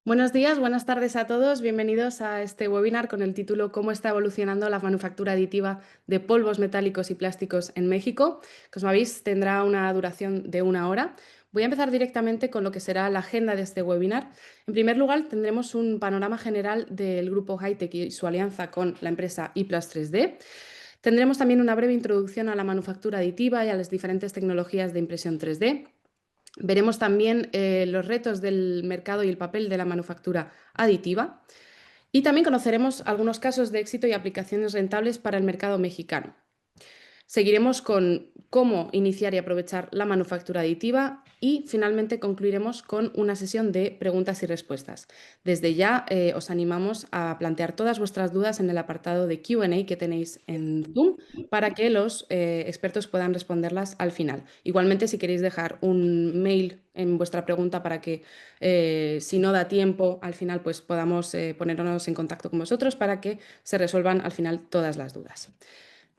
Buenos días, buenas tardes a todos. Bienvenidos a este webinar con el título ¿Cómo está evolucionando la manufactura aditiva de polvos metálicos y plásticos en México?, que, como veis, tendrá una duración de 1 hora. Voy a empezar directamente con lo que será la agenda de este webinar. En primer lugar, tendremos un panorama general del grupo Hi-Tech y su alianza con la empresa ePlus 3D. Tendremos también una breve introducción a la manufactura aditiva y a las diferentes tecnologías de impresión 3D. Veremos también los retos del mercado y el papel de la manufactura aditiva. Y también conoceremos algunos casos de éxito y aplicaciones rentables para el mercado mexicano. Seguiremos con cómo iniciar y aprovechar la manufactura aditiva y finalmente concluiremos con una sesión de preguntas y respuestas. Desde ya os animamos a plantear todas vuestras dudas en el apartado de Q&A que tenéis en Zoom para que los expertos puedan responderlas al final. Igualmente, si queréis dejar un mail en vuestra pregunta para que si no da tiempo al final pues podamos ponernos en contacto con vosotros para que se resuelvan al final todas las dudas.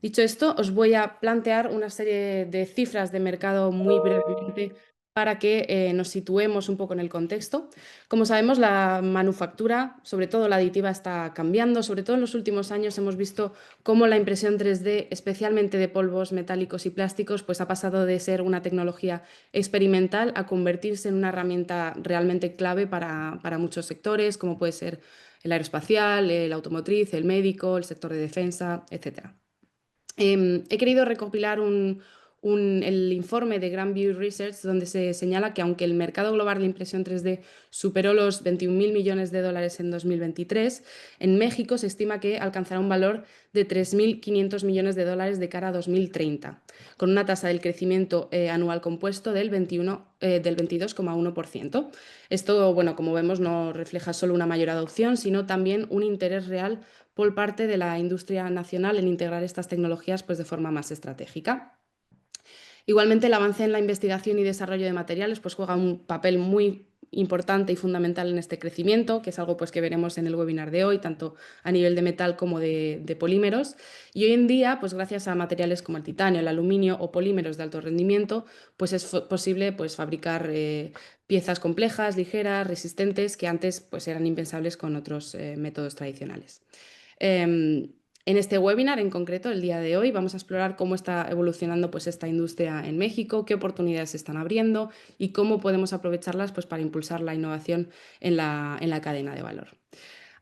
Dicho esto, os voy a plantear una serie de cifras de mercado muy brevemente para que nos situemos un poco en el contexto. Como sabemos, la manufactura, sobre todo la aditiva, está cambiando. Sobre todo en los últimos años hemos visto cómo la impresión 3D, especialmente de polvos metálicos y plásticos, pues ha pasado de ser una tecnología experimental a convertirse en una herramienta realmente clave para muchos sectores, como puede ser el aeroespacial, el automotriz, el médico, el sector de defensa, etcétera. He querido recopilar el informe de Grand View Research, donde se señala que aunque el mercado global de impresión 3D superó los 21.000 millones de dólares en 2023, en México se estima que alcanzará un valor de 3.500 millones de dólares de cara a 2030, con una tasa del crecimiento anual compuesto del 22,1%. Esto, bueno, como vemos, no refleja solo una mayor adopción, sino también un interés real por parte de la industria nacional en integrar estas tecnologías pues, de forma más estratégica. Igualmente, el avance en la investigación y desarrollo de materiales pues, juega un papel muy importante y fundamental en este crecimiento, que es algo pues, que veremos en el webinar de hoy, tanto a nivel de metal como de polímeros. Y hoy en día, pues, gracias a materiales como el titanio, el aluminio o polímeros de alto rendimiento, pues, es posible pues, fabricar piezas complejas, ligeras, resistentes, que antes pues, eran impensables con otros métodos tradicionales. En este webinar en concreto, el día de hoy, vamos a explorar cómo está evolucionando pues, esta industria en México, qué oportunidades se están abriendo y cómo podemos aprovecharlas pues, para impulsar la innovación en la cadena de valor.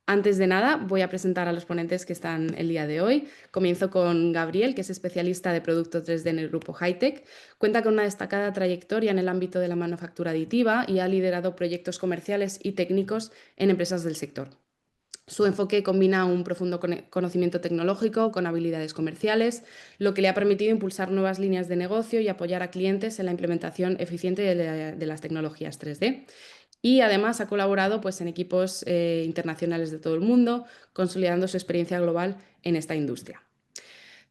Antes de nada, voy a presentar a los ponentes que están el día de hoy. Comienzo con Gabriel, que es especialista de producto 3D en el grupo Hi-Tech. Cuenta con una destacada trayectoria en el ámbito de la manufactura aditiva y ha liderado proyectos comerciales y técnicos en empresas del sector. Su enfoque combina un profundo conocimiento tecnológico con habilidades comerciales, lo que le ha permitido impulsar nuevas líneas de negocio y apoyar a clientes en la implementación eficiente de las tecnologías 3D. Y además ha colaborado pues, en equipos internacionales de todo el mundo, consolidando su experiencia global en esta industria.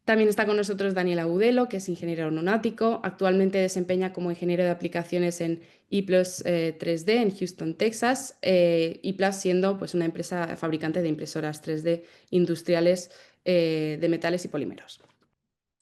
También está con nosotros Daniel Agudelo, que es ingeniero aeronáutico. Actualmente desempeña como ingeniero de aplicaciones en ePlus 3D en Houston, Texas. ePlus siendo pues, una empresa fabricante de impresoras 3D industriales de metales y polímeros.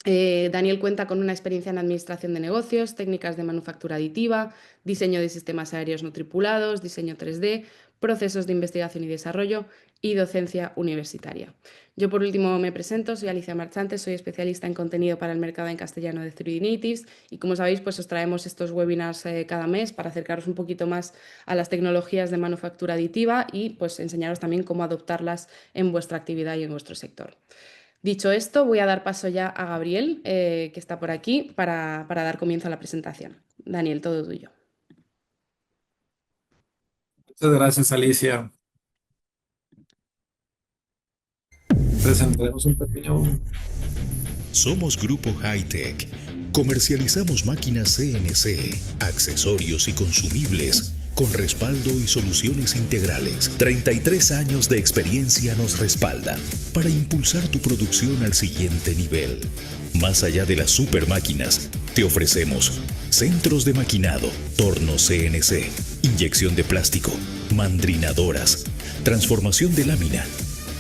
Daniel cuenta con una experiencia en administración de negocios, técnicas de manufactura aditiva, diseño de sistemas aéreos no tripulados, diseño 3D, procesos de investigación y desarrollo y docencia universitaria. Yo, por último, me presento, soy Alicia Marchante, soy especialista en contenido para el mercado en castellano de 3D Natives y, como sabéis, pues os traemos estos webinars cada mes para acercaros un poquito más a las tecnologías de manufactura aditiva y pues enseñaros también cómo adoptarlas en vuestra actividad y en vuestro sector. Dicho esto, voy a dar paso ya a Gabriel, que está por aquí, para dar comienzo a la presentación. Daniel, todo tuyo. Muchas gracias, Alicia. Presentaremos un pequeño... Somos Grupo Hi-Tech. Comercializamos máquinas CNC, accesorios y consumibles con respaldo y soluciones integrales. 33 años de experiencia nos respaldan para impulsar tu producción al siguiente nivel. Más allá de las super máquinas, te ofrecemos centros de maquinado, tornos CNC, inyección de plástico, mandrinadoras, transformación de lámina,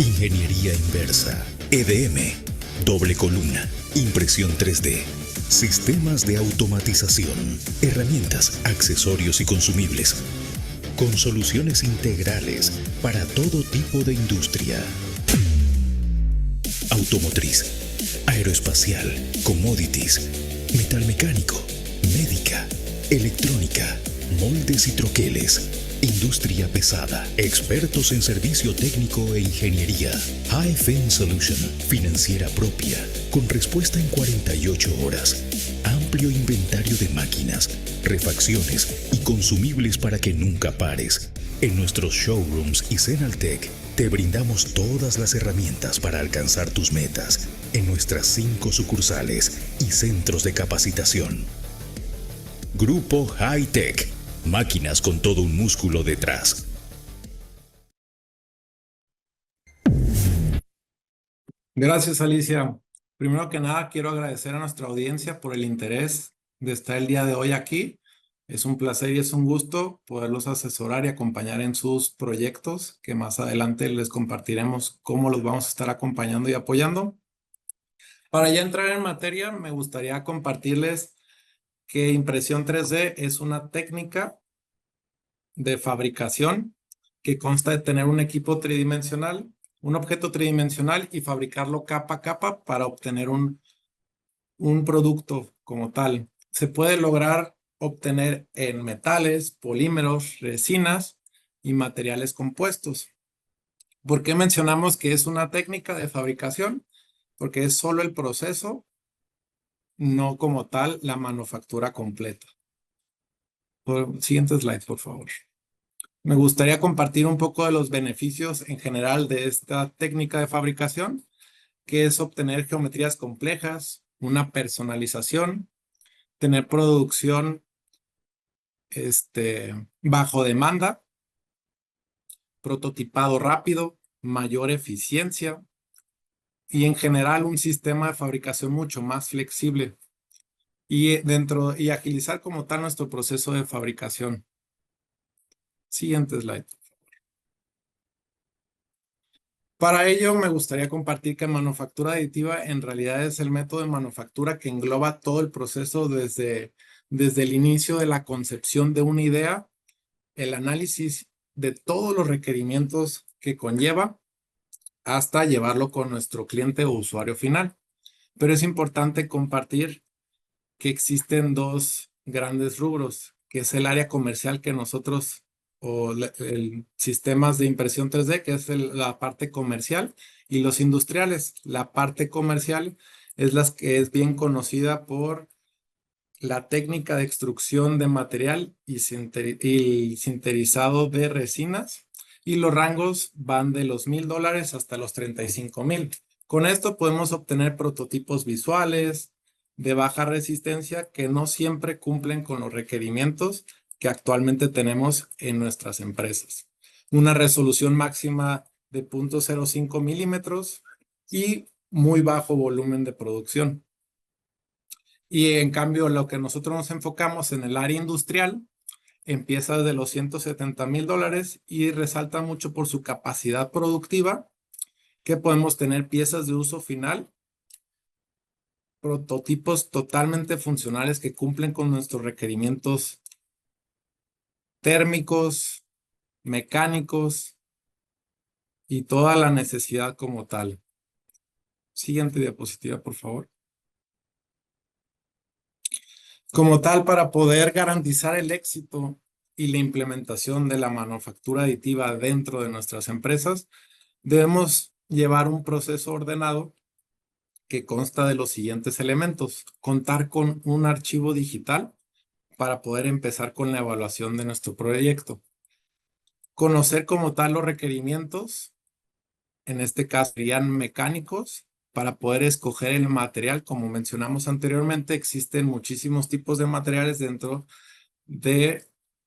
ingeniería inversa, EDM, doble columna, impresión 3D, sistemas de automatización, herramientas, accesorios y consumibles. con soluciones integrales para todo tipo de industria. Automotriz, aeroespacial, commodities, metalmecánico, médica, electrónica, moldes y troqueles, industria pesada, expertos en servicio técnico e ingeniería. HiFin Solution, financiera propia, con respuesta en 48 horas. Amplio inventario de máquinas, refacciones y consumibles para que nunca pares. En nuestros showrooms y Cenaltec te brindamos todas las herramientas para alcanzar tus metas en nuestras 5 sucursales y centros de capacitación. Grupo Hi-Tech, máquinas con todo un músculo detrás. Gracias, Alicia. Primero que nada, quiero agradecer a nuestra audiencia por el interés de estar el día de hoy aquí. Es un placer y es un gusto poderlos asesorar y acompañar en sus proyectos, que más adelante les compartiremos cómo los vamos a estar acompañando y apoyando. Para ya entrar en materia, me gustaría compartirles que impresión 3D es una técnica de fabricación que consta de tener un equipo tridimensional, un objeto tridimensional y fabricarlo capa a capa para obtener un producto como tal. Se puede lograr obtener en metales, polímeros, resinas y materiales compuestos. ¿Por qué mencionamos que es una técnica de fabricación? Porque es solo el proceso, no como tal la manufactura completa. Siguiente slide, por favor. Me gustaría compartir un poco de los beneficios en general de esta técnica de fabricación, que es obtener geometrías complejas, una personalización, tener producción bajo demanda, prototipado rápido, mayor eficiencia y en general un sistema de fabricación mucho más flexible y agilizar como tal nuestro proceso de fabricación. Siguiente slide. Para ello me gustaría compartir que manufactura aditiva en realidad es el método de manufactura que engloba todo el proceso desde el inicio de la concepción de una idea, el análisis de todos los requerimientos que conlleva hasta llevarlo con nuestro cliente o usuario final. Pero es importante compartir que existen dos grandes rubros, que es el área comercial que nosotros, o sistemas de impresión 3D, que es la parte comercial, y los industriales. La parte comercial es la que es bien conocida por la técnica de extrusión de material y sinterizado de resinas, y los rangos van de los $1,000 hasta los 35,000. Con esto podemos obtener prototipos visuales de baja resistencia que no siempre cumplen con los requerimientos que actualmente tenemos en nuestras empresas. Una resolución máxima de 0.05 milímetros y muy bajo volumen de producción. Y en cambio, lo que nosotros nos enfocamos en el área industrial empieza desde los $170,000 y resalta mucho por su capacidad productiva, que podemos tener piezas de uso final, prototipos totalmente funcionales que cumplen con nuestros requerimientos térmicos, mecánicos y toda la necesidad como tal. Siguiente diapositiva, por favor. Como tal, para poder garantizar el éxito y la implementación de la manufactura aditiva dentro de nuestras empresas, debemos llevar un proceso ordenado que consta de los siguientes elementos. Contar con un archivo digital para poder empezar con la evaluación de nuestro proyecto. Conocer como tal los requerimientos, en este caso serían mecánicos, para poder escoger el material. Como mencionamos anteriormente, existen muchísimos tipos de materiales dentro de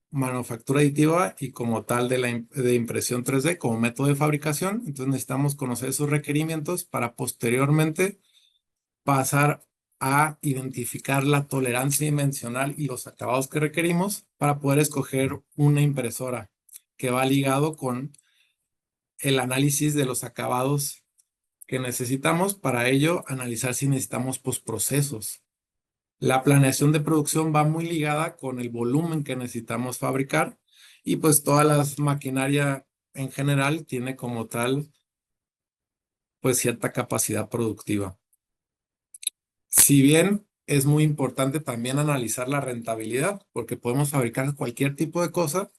manufactura aditiva y como tal de impresión 3D como método de fabricación. Entonces necesitamos conocer esos requerimientos para posteriormente pasar a identificar la tolerancia dimensional y los acabados que requerimos para poder escoger una impresora que va ligado con el análisis de los acabados que necesitamos. Para ello, analizar si necesitamos postprocesos. La planeación de producción va muy ligada con el volumen que necesitamos fabricar y pues toda la maquinaria en general tiene como tal pues cierta capacidad productiva. Si bien es muy importante también analizar la rentabilidad, porque podemos fabricar cualquier tipo de cosa,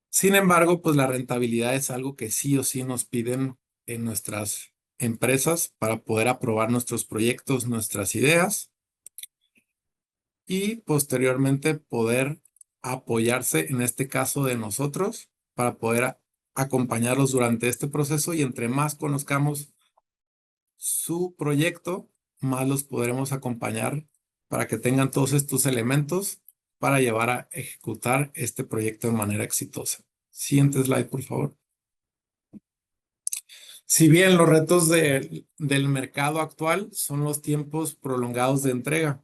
sin embargo, pues la rentabilidad es algo que sí o sí nos piden en nuestras empresas para poder aprobar nuestros proyectos, nuestras ideas y posteriormente poder apoyarse, en este caso de nosotros, para poder acompañarlos durante este proceso, y entre más conozcamos su proyecto, más los podremos acompañar para que tengan todos estos elementos para llevar a ejecutar este proyecto de manera exitosa. Siguiente slide, por favor. Si bien los retos del mercado actual son los tiempos prolongados de entrega,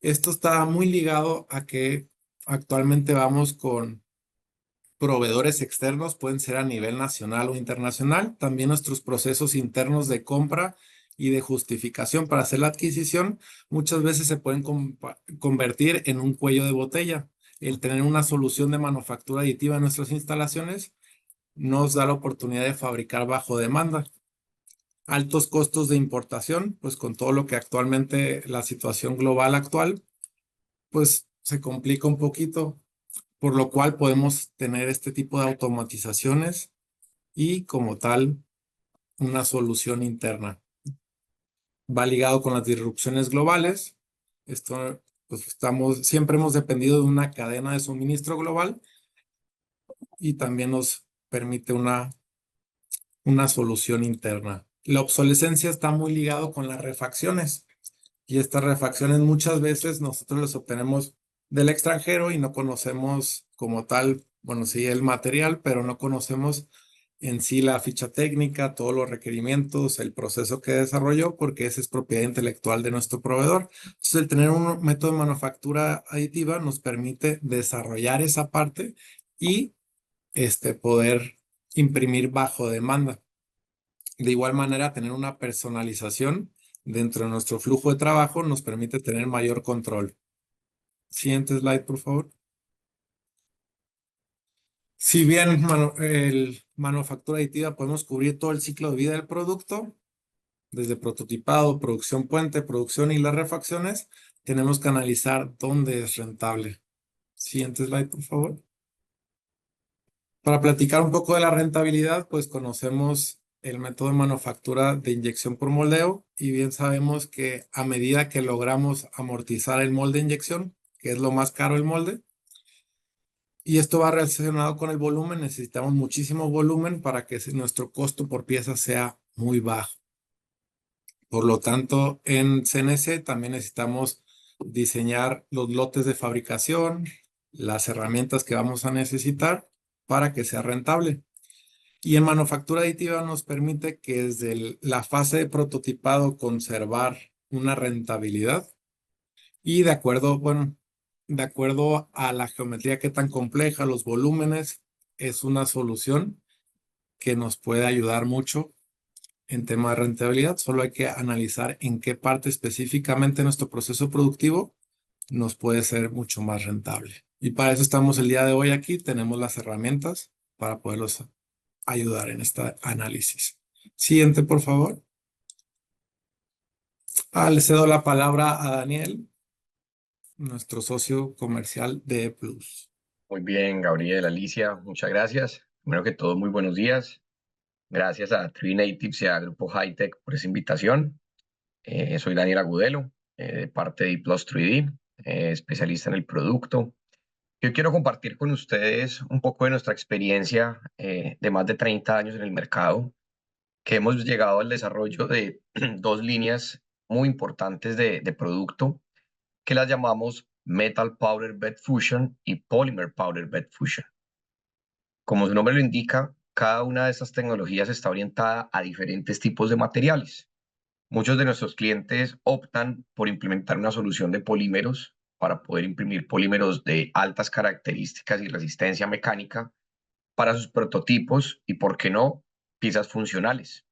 esto está muy ligado a que actualmente vamos con proveedores externos, pueden ser a nivel nacional o internacional. También nuestros procesos internos de compra y de justificación para hacer la adquisición muchas veces se pueden convertir en un cuello de botella. El tener una solución de manufactura aditiva en nuestras instalaciones nos da la oportunidad de fabricar bajo demanda. Altos costos de importación, pues con todo lo que actualmente la situación global actual, pues se complica un poquito, por lo cual podemos tener este tipo de automatizaciones y como tal una solución interna. Va ligado con las disrupciones globales. Esto, pues siempre hemos dependido de una cadena de suministro global y también nos permite una solución interna. La obsolescencia está muy ligado con las refacciones, y estas refacciones muchas veces nosotros las obtenemos del extranjero y no conocemos como tal, bueno, sí el material, pero no conocemos en sí la ficha técnica, todos los requerimientos, el proceso que desarrolló, porque esa es propiedad intelectual de nuestro proveedor. Entonces, el tener un método de manufactura aditiva nos permite desarrollar esa parte y poder imprimir bajo demanda. De igual manera, tener una personalización dentro de nuestro flujo de trabajo nos permite tener mayor control. Siguiente slide, por favor. Si bien el manufactura aditiva podemos cubrir todo el ciclo de vida del producto, desde prototipado, producción puente, producción y las refacciones, tenemos que analizar dónde es rentable. Siguiente slide, por favor. Para platicar un poco de la rentabilidad, pues conocemos el método de manufactura de inyección por moldeo, y bien sabemos que a medida que logramos amortizar el molde de inyección, que es lo más caro el molde, y esto va relacionado con el volumen, necesitamos muchísimo volumen para que nuestro costo por pieza sea muy bajo. Por lo tanto, en CNC también necesitamos diseñar los lotes de fabricación, las herramientas que vamos a necesitar para que sea rentable. Y en manufactura aditiva nos permite que desde la fase de prototipado conservar una rentabilidad, y de acuerdo a la geometría que tan compleja, los volúmenes, es una solución que nos puede ayudar mucho en tema de rentabilidad. Solo hay que analizar en qué parte específicamente de nuestro proceso productivo nos puede ser mucho más rentable. Y para eso estamos el día de hoy aquí. Tenemos las herramientas para poderlos ayudar en este análisis. Siguiente, por favor. Le cedo la palabra a Daniel, nuestro socio comercial de E+. Muy bien, Gabriel, Alicia, muchas gracias. Primero que todo, muy buenos días. Gracias a TriNatives y a Grupo Hightech por esa invitación. Soy Daniel Agudelo, de parte de ePlus3D, especialista en el producto. Yo quiero compartir con ustedes un poco de nuestra experiencia de más de 30 años en el mercado, que hemos llegado al desarrollo de dos líneas muy importantes de producto, que las llamamos Metal Powder Bed Fusion y Polymer Powder Bed Fusion. Como su nombre lo indica, cada una de estas tecnologías está orientada a diferentes tipos de materiales. Muchos de nuestros clientes optan por implementar una solución de polímeros para poder imprimir polímeros de altas características y resistencia mecánica para sus prototipos y, por qué no, piezas funcionales.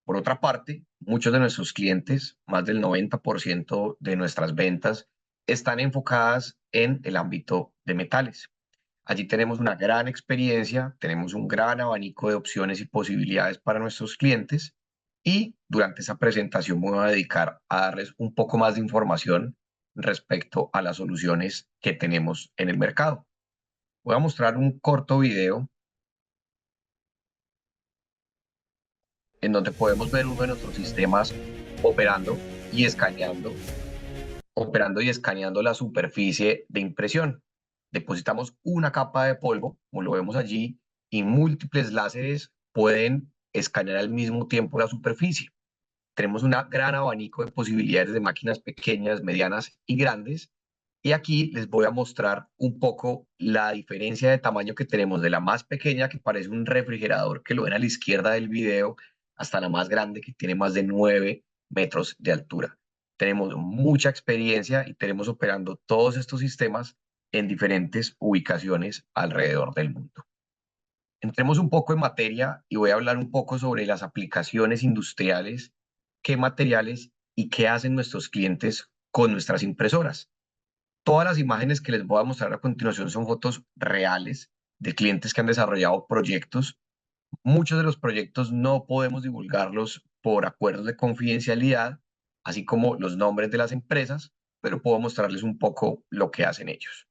Por otra parte, muchos de nuestros clientes, más del 90% de nuestras ventas, están enfocadas en el ámbito de metales. Allí tenemos una gran experiencia, tenemos un gran abanico de opciones y posibilidades para nuestros clientes y durante esa presentación me voy a dedicar a darles un poco más de información respecto a las soluciones que tenemos en el mercado. Voy a mostrar un corto video en donde podemos ver uno de nuestros sistemas operando y escaneando la superficie de impresión. Depositamos una capa de polvo, como lo vemos allí, y múltiples láseres pueden escanear al mismo tiempo la superficie. Tenemos un gran abanico de posibilidades de máquinas pequeñas, medianas y grandes. Y aquí les voy a mostrar un poco la diferencia de tamaño que tenemos de la más pequeña, que parece un refrigerador, que lo ven a la izquierda del video, hasta la más grande, que tiene más de 9 metros de altura. Tenemos mucha experiencia y tenemos operando todos estos sistemas en diferentes ubicaciones alrededor del mundo. Entremos un poco en materia y voy a hablar un poco sobre las aplicaciones industriales, qué materiales y qué hacen nuestros clientes con nuestras impresoras. Todas las imágenes que les voy a mostrar a continuación son fotos reales de clientes que han desarrollado proyectos. Muchos de los proyectos no podemos divulgarlos por acuerdos de confidencialidad, así como los nombres de las empresas, pero puedo mostrarles un poco lo que hacen ellos.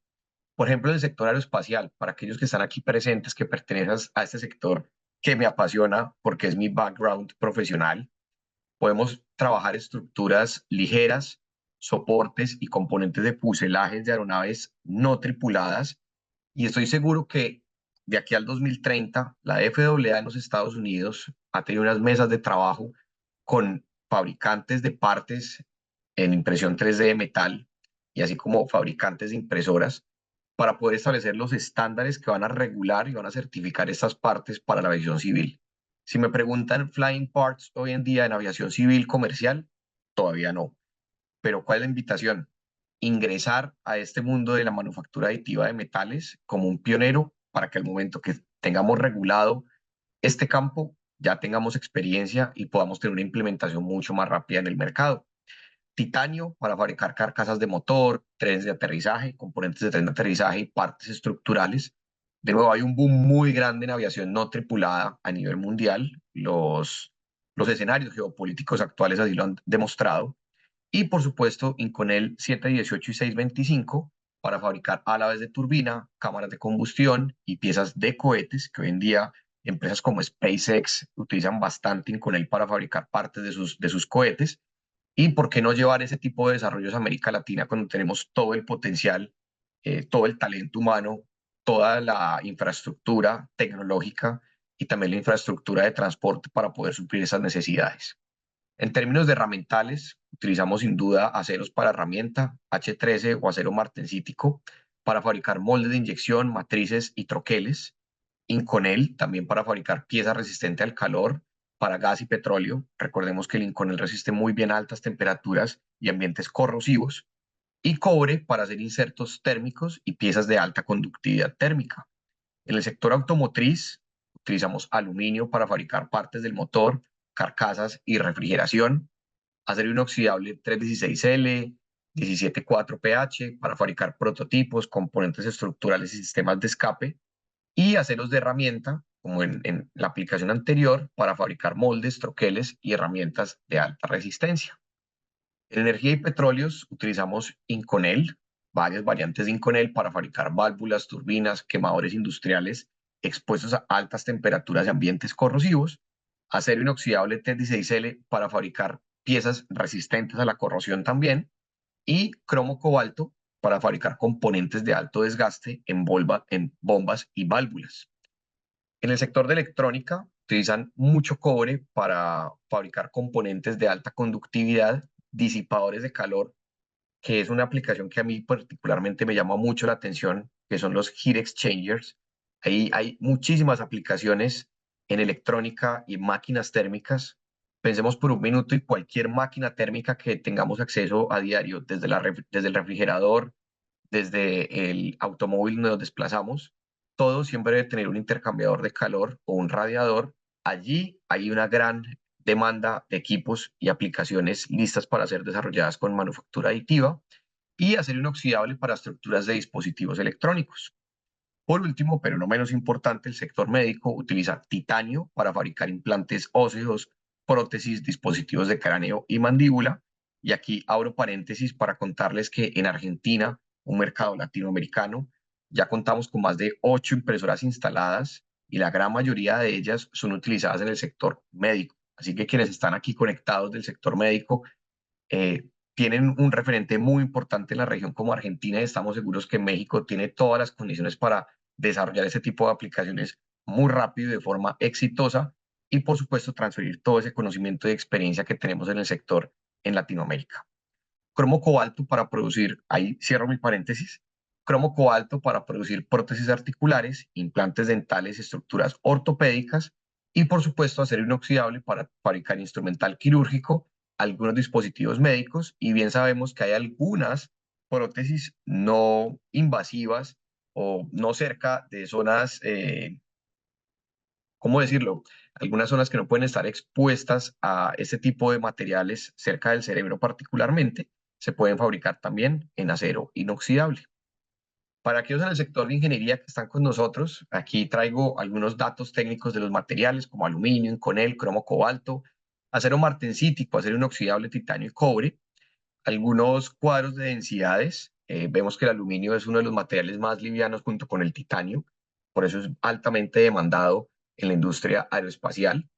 Por ejemplo, en el sector aeroespacial, para aquellos que están aquí presentes, que pertenecen a este sector que me apasiona porque es mi background profesional, podemos trabajar estructuras ligeras, soportes y componentes de fuselajes de aeronaves no tripuladas. Y estoy seguro que de aquí al 2030, la FAA en los Estados Unidos ha tenido unas mesas de trabajo con fabricantes de partes en impresión 3D de metal y así como fabricantes de impresoras para poder establecer los estándares que van a regular y van a certificar estas partes para la aviación civil. Si me preguntan flying parts hoy en día en aviación civil comercial, todavía no. Pero ¿cuál es la invitación? Ingresar a este mundo de la manufactura aditiva de metales como un pionero para que al momento que tengamos regulado este campo, ya tengamos experiencia y podamos tener una implementación mucho más rápida en el mercado. Titanio para fabricar carcasas de motor, trenes de aterrizaje, componentes de tren de aterrizaje y partes estructurales. De nuevo, hay un boom muy grande en aviación no tripulada a nivel mundial. Los escenarios geopolíticos actuales así lo han demostrado. Y por supuesto, Inconel 718 y 625 para fabricar alaves de turbina, cámaras de combustión y piezas de cohetes, que hoy en día empresas como SpaceX utilizan bastante Inconel para fabricar partes de sus cohetes. ¿Y por qué no llevar ese tipo de desarrollos a América Latina cuando tenemos todo el potencial, todo el talento humano, toda la infraestructura tecnológica y también la infraestructura de transporte para poder suplir esas necesidades? En términos de herramientales, utilizamos sin duda aceros para herramienta, H13 o acero martensítico, para fabricar moldes de inyección, matrices y troqueles. Inconel, también para fabricar piezas resistentes al calor, para gas y petróleo. Recordemos que el Inconel resiste muy bien a altas temperaturas y ambientes corrosivos. Y cobre para hacer insertos térmicos y piezas de alta conductividad térmica. En el sector automotriz, utilizamos aluminio para fabricar partes del motor, carcasas y refrigeración, acero inoxidable 316L, 17,4 pH para fabricar prototipos, componentes estructurales y sistemas de escape, y aceros de herramienta, como en la aplicación anterior, para fabricar moldes, troqueles y herramientas de alta resistencia. En energía y petróleos utilizamos Inconel, varias variantes de Inconel para fabricar válvulas, turbinas, quemadores industriales expuestos a altas temperaturas y ambientes corrosivos, acero inoxidable T16L para fabricar piezas resistentes a la corrosión también, y cromo cobalto para fabricar componentes de alto desgaste en bombas y válvulas. En el sector de electrónica utilizan mucho cobre para fabricar componentes de alta conductividad, disipadores de calor, que es una aplicación que a mí particularmente me llama mucho la atención, que son los heat exchangers. Ahí hay muchísimas aplicaciones en electrónica y máquinas térmicas. Pensemos por un minuto y cualquier máquina térmica que tengamos acceso a diario, desde el refrigerador, desde el automóvil donde nos desplazamos, todo siempre debe tener un intercambiador de calor o un radiador. Allí hay una gran demanda de equipos y aplicaciones listas para ser desarrolladas con manufactura aditiva y acero inoxidable para estructuras de dispositivos electrónicos. Por último, pero no menos importante, el sector médico utiliza titanio para fabricar implantes óseos, prótesis, dispositivos de cráneo y mandíbula. Y aquí abro paréntesis para contarles que en Argentina, un mercado latinoamericano, ya contamos con más de 8 impresoras instaladas y la gran mayoría de ellas son utilizadas en el sector médico. Así que quienes están aquí conectados del sector médico tienen un referente muy importante en la región como Argentina y estamos seguros que México tiene todas las condiciones para desarrollar ese tipo de aplicaciones muy rápido y de forma exitosa y por supuesto transferir todo ese conocimiento y experiencia que tenemos en el sector en Latinoamérica. Cromo cobalto para producir, ahí cierro mi paréntesis, cromo cobalto para producir prótesis articulares, implantes dentales, estructuras ortopédicas y por supuesto acero inoxidable para fabricar instrumental quirúrgico, algunos dispositivos médicos y bien sabemos que hay algunas prótesis no invasivas o no cerca de zonas, ¿cómo decirlo? Algunas zonas que no pueden estar expuestas a este tipo de materiales cerca del cerebro particularmente, se pueden fabricar también en acero inoxidable. Para aquellos en el sector de ingeniería que están con nosotros, aquí traigo algunos datos técnicos de los materiales como aluminio, inconel, cromo cobalto, acero martensítico, acero inoxidable, titanio y cobre, algunos cuadros de densidades. Vemos que el aluminio es uno de los materiales más livianos junto con el titanio, por eso es altamente demandado en la industria aeroespacial.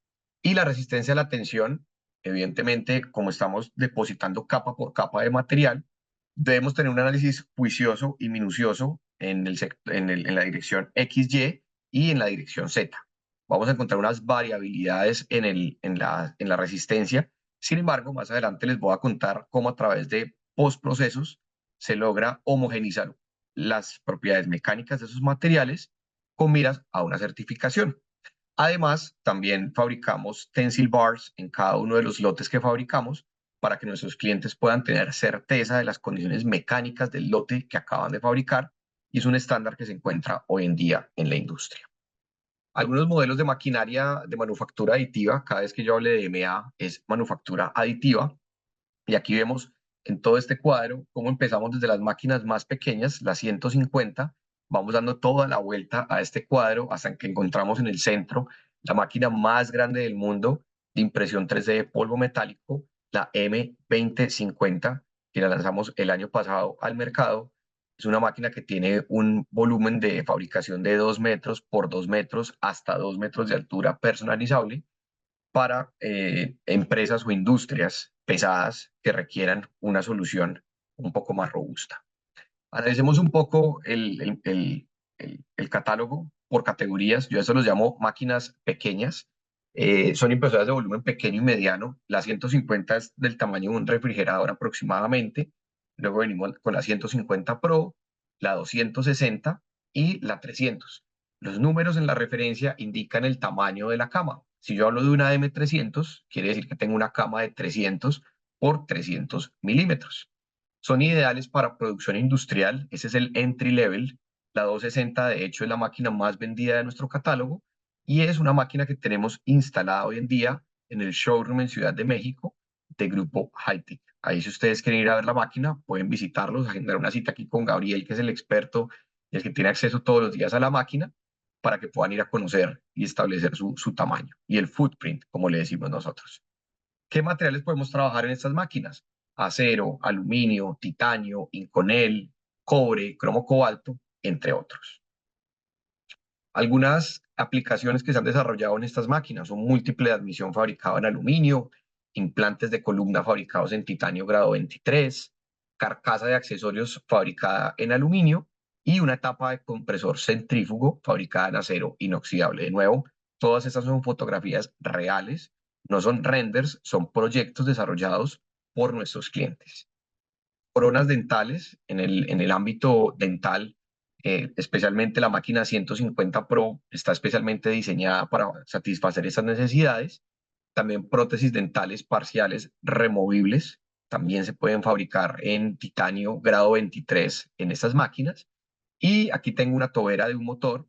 Y la resistencia a la tensión, evidentemente, como estamos depositando capa por capa de material, debemos tener un análisis juicioso y minucioso en la dirección XY y en la dirección Z. Vamos a encontrar unas variabilidades en la resistencia. Sin embargo, más adelante les voy a contar cómo a través de postprocesos se logra homogenizar las propiedades mecánicas de esos materiales con miras a una certificación. Además, también fabricamos Tensile Bars en cada uno de los lotes que fabricamos para que nuestros clientes puedan tener certeza de las condiciones mecánicas del lote que acaban de fabricar y es un estándar que se encuentra hoy en día en la industria. Algunos modelos de maquinaria de manufactura aditiva, cada vez que yo hable de MA es manufactura aditiva, y aquí vemos en todo este cuadro cómo empezamos desde las máquinas más pequeñas, las 150, vamos dando toda la vuelta a este cuadro hasta que encontramos en el centro la máquina más grande del mundo de impresión 3D de polvo metálico, la M2050, que la lanzamos el año pasado al mercado. Es una máquina que tiene un volumen de fabricación de 2 metros por 2 metros hasta 2 metros de altura personalizable para empresas o industrias pesadas que requieran una solución un poco más robusta. Analicemos un poco el catálogo por categorías. Yo a eso los llamo máquinas pequeñas. Son impresoras de volumen pequeño y mediano. La 150 es del tamaño de un refrigerador aproximadamente. Luego venimos con la 150 Pro, la 260 y la 300. Los números en la referencia indican el tamaño de la cama. Si yo hablo de una M300, quiere decir que tengo una cama de 300 por 300 milímetros. Son ideales para producción industrial, ese es el entry level. La 260 de hecho es la máquina más vendida de nuestro catálogo y es una máquina que tenemos instalada hoy en día en el showroom en Ciudad de México de Grupo Hightech. Ahí si ustedes quieren ir a ver la máquina, pueden visitarlos, agendar una cita aquí con Gabriel, que es el experto y el que tiene acceso todos los días a la máquina, para que puedan ir a conocer y establecer su tamaño y el footprint, como le decimos nosotros. ¿Qué materiales podemos trabajar en estas máquinas? Acero, aluminio, titanio, inconel, cobre, cromo cobalto, entre otros. Algunas aplicaciones que se han desarrollado en estas máquinas son múltiple de admisión fabricado en aluminio, implantes de columna fabricados en titanio grado 23, carcasa de accesorios fabricada en aluminio y una etapa de compresor centrífugo fabricada en acero inoxidable. De nuevo, todas estas son fotografías reales, no son renders, son proyectos desarrollados por nuestros clientes. Coronas dentales, en el ámbito dental, especialmente la máquina 150 Pro está especialmente diseñada para satisfacer esas necesidades. También prótesis dentales parciales removibles, también se pueden fabricar en titanio grado 23 en estas máquinas. Y aquí tengo una tobera de un motor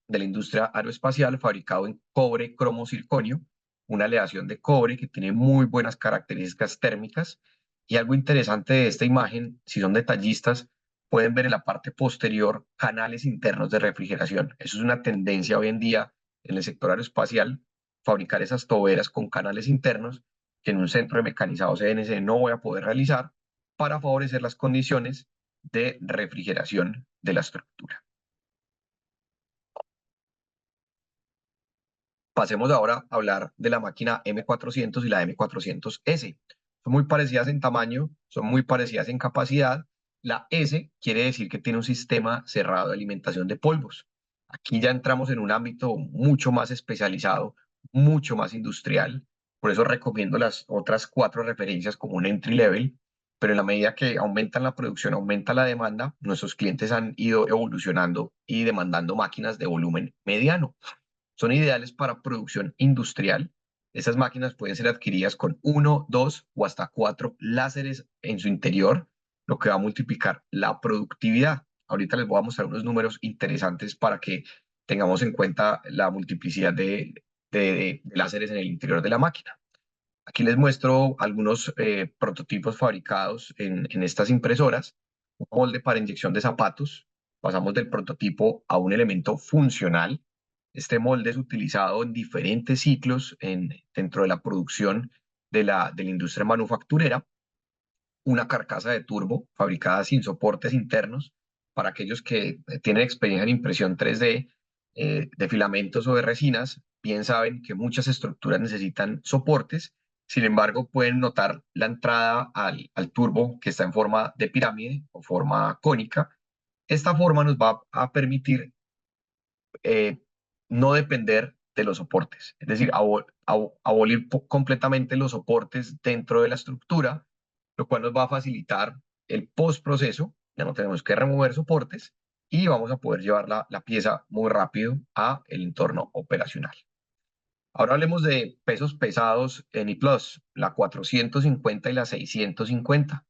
de la industria aeroespacial fabricado en cobre cromo circonio, una aleación de cobre que tiene muy buenas características térmicas. Y algo interesante de esta imagen, si son detallistas, pueden ver en la parte posterior canales internos de refrigeración. Eso es una tendencia hoy en día en el sector aeroespacial, fabricar esas toberas con canales internos que en un centro de mecanizado CNC no voy a poder realizar para favorecer las condiciones de refrigeración de la estructura. Pasemos ahora a hablar de la máquina M400 y la M400S. Son muy parecidas en tamaño, son muy parecidas en capacidad. La S quiere decir que tiene un sistema cerrado de alimentación de polvos. Aquí ya entramos en un ámbito mucho más especializado, mucho más industrial. Por eso recomiendo las otras 4 referencias como un entry level, pero en la medida que aumentan la producción, aumenta la demanda, nuestros clientes han ido evolucionando y demandando máquinas de volumen mediano. Son ideales para producción industrial. Estas máquinas pueden ser adquiridas con 1, 2 o hasta 4 láseres en su interior, lo que va a multiplicar la productividad. Ahorita les voy a mostrar unos números interesantes para que tengamos en cuenta la multiplicidad de láseres en el interior de la máquina. Aquí les muestro algunos prototipos fabricados en estas impresoras. Un molde para inyección de zapatos. Pasamos del prototipo a un elemento funcional. Este molde es utilizado en diferentes ciclos dentro de la producción de la industria manufacturera. Una carcasa de turbo fabricada sin soportes internos. Para aquellos que tienen experiencia en impresión 3D, de filamentos o de resinas, bien saben que muchas estructuras necesitan soportes. Sin embargo, pueden notar la entrada al turbo que está en forma de pirámide o forma cónica. Esta forma nos va a permitir no depender de los soportes, es decir, abolir completamente los soportes dentro de la estructura, lo cual nos va a facilitar el postproceso. Ya no tenemos que remover soportes y vamos a poder llevar la pieza muy rápido a el entorno operacional. Ahora hablemos de pesos pesados en I+, la 450 y la 650.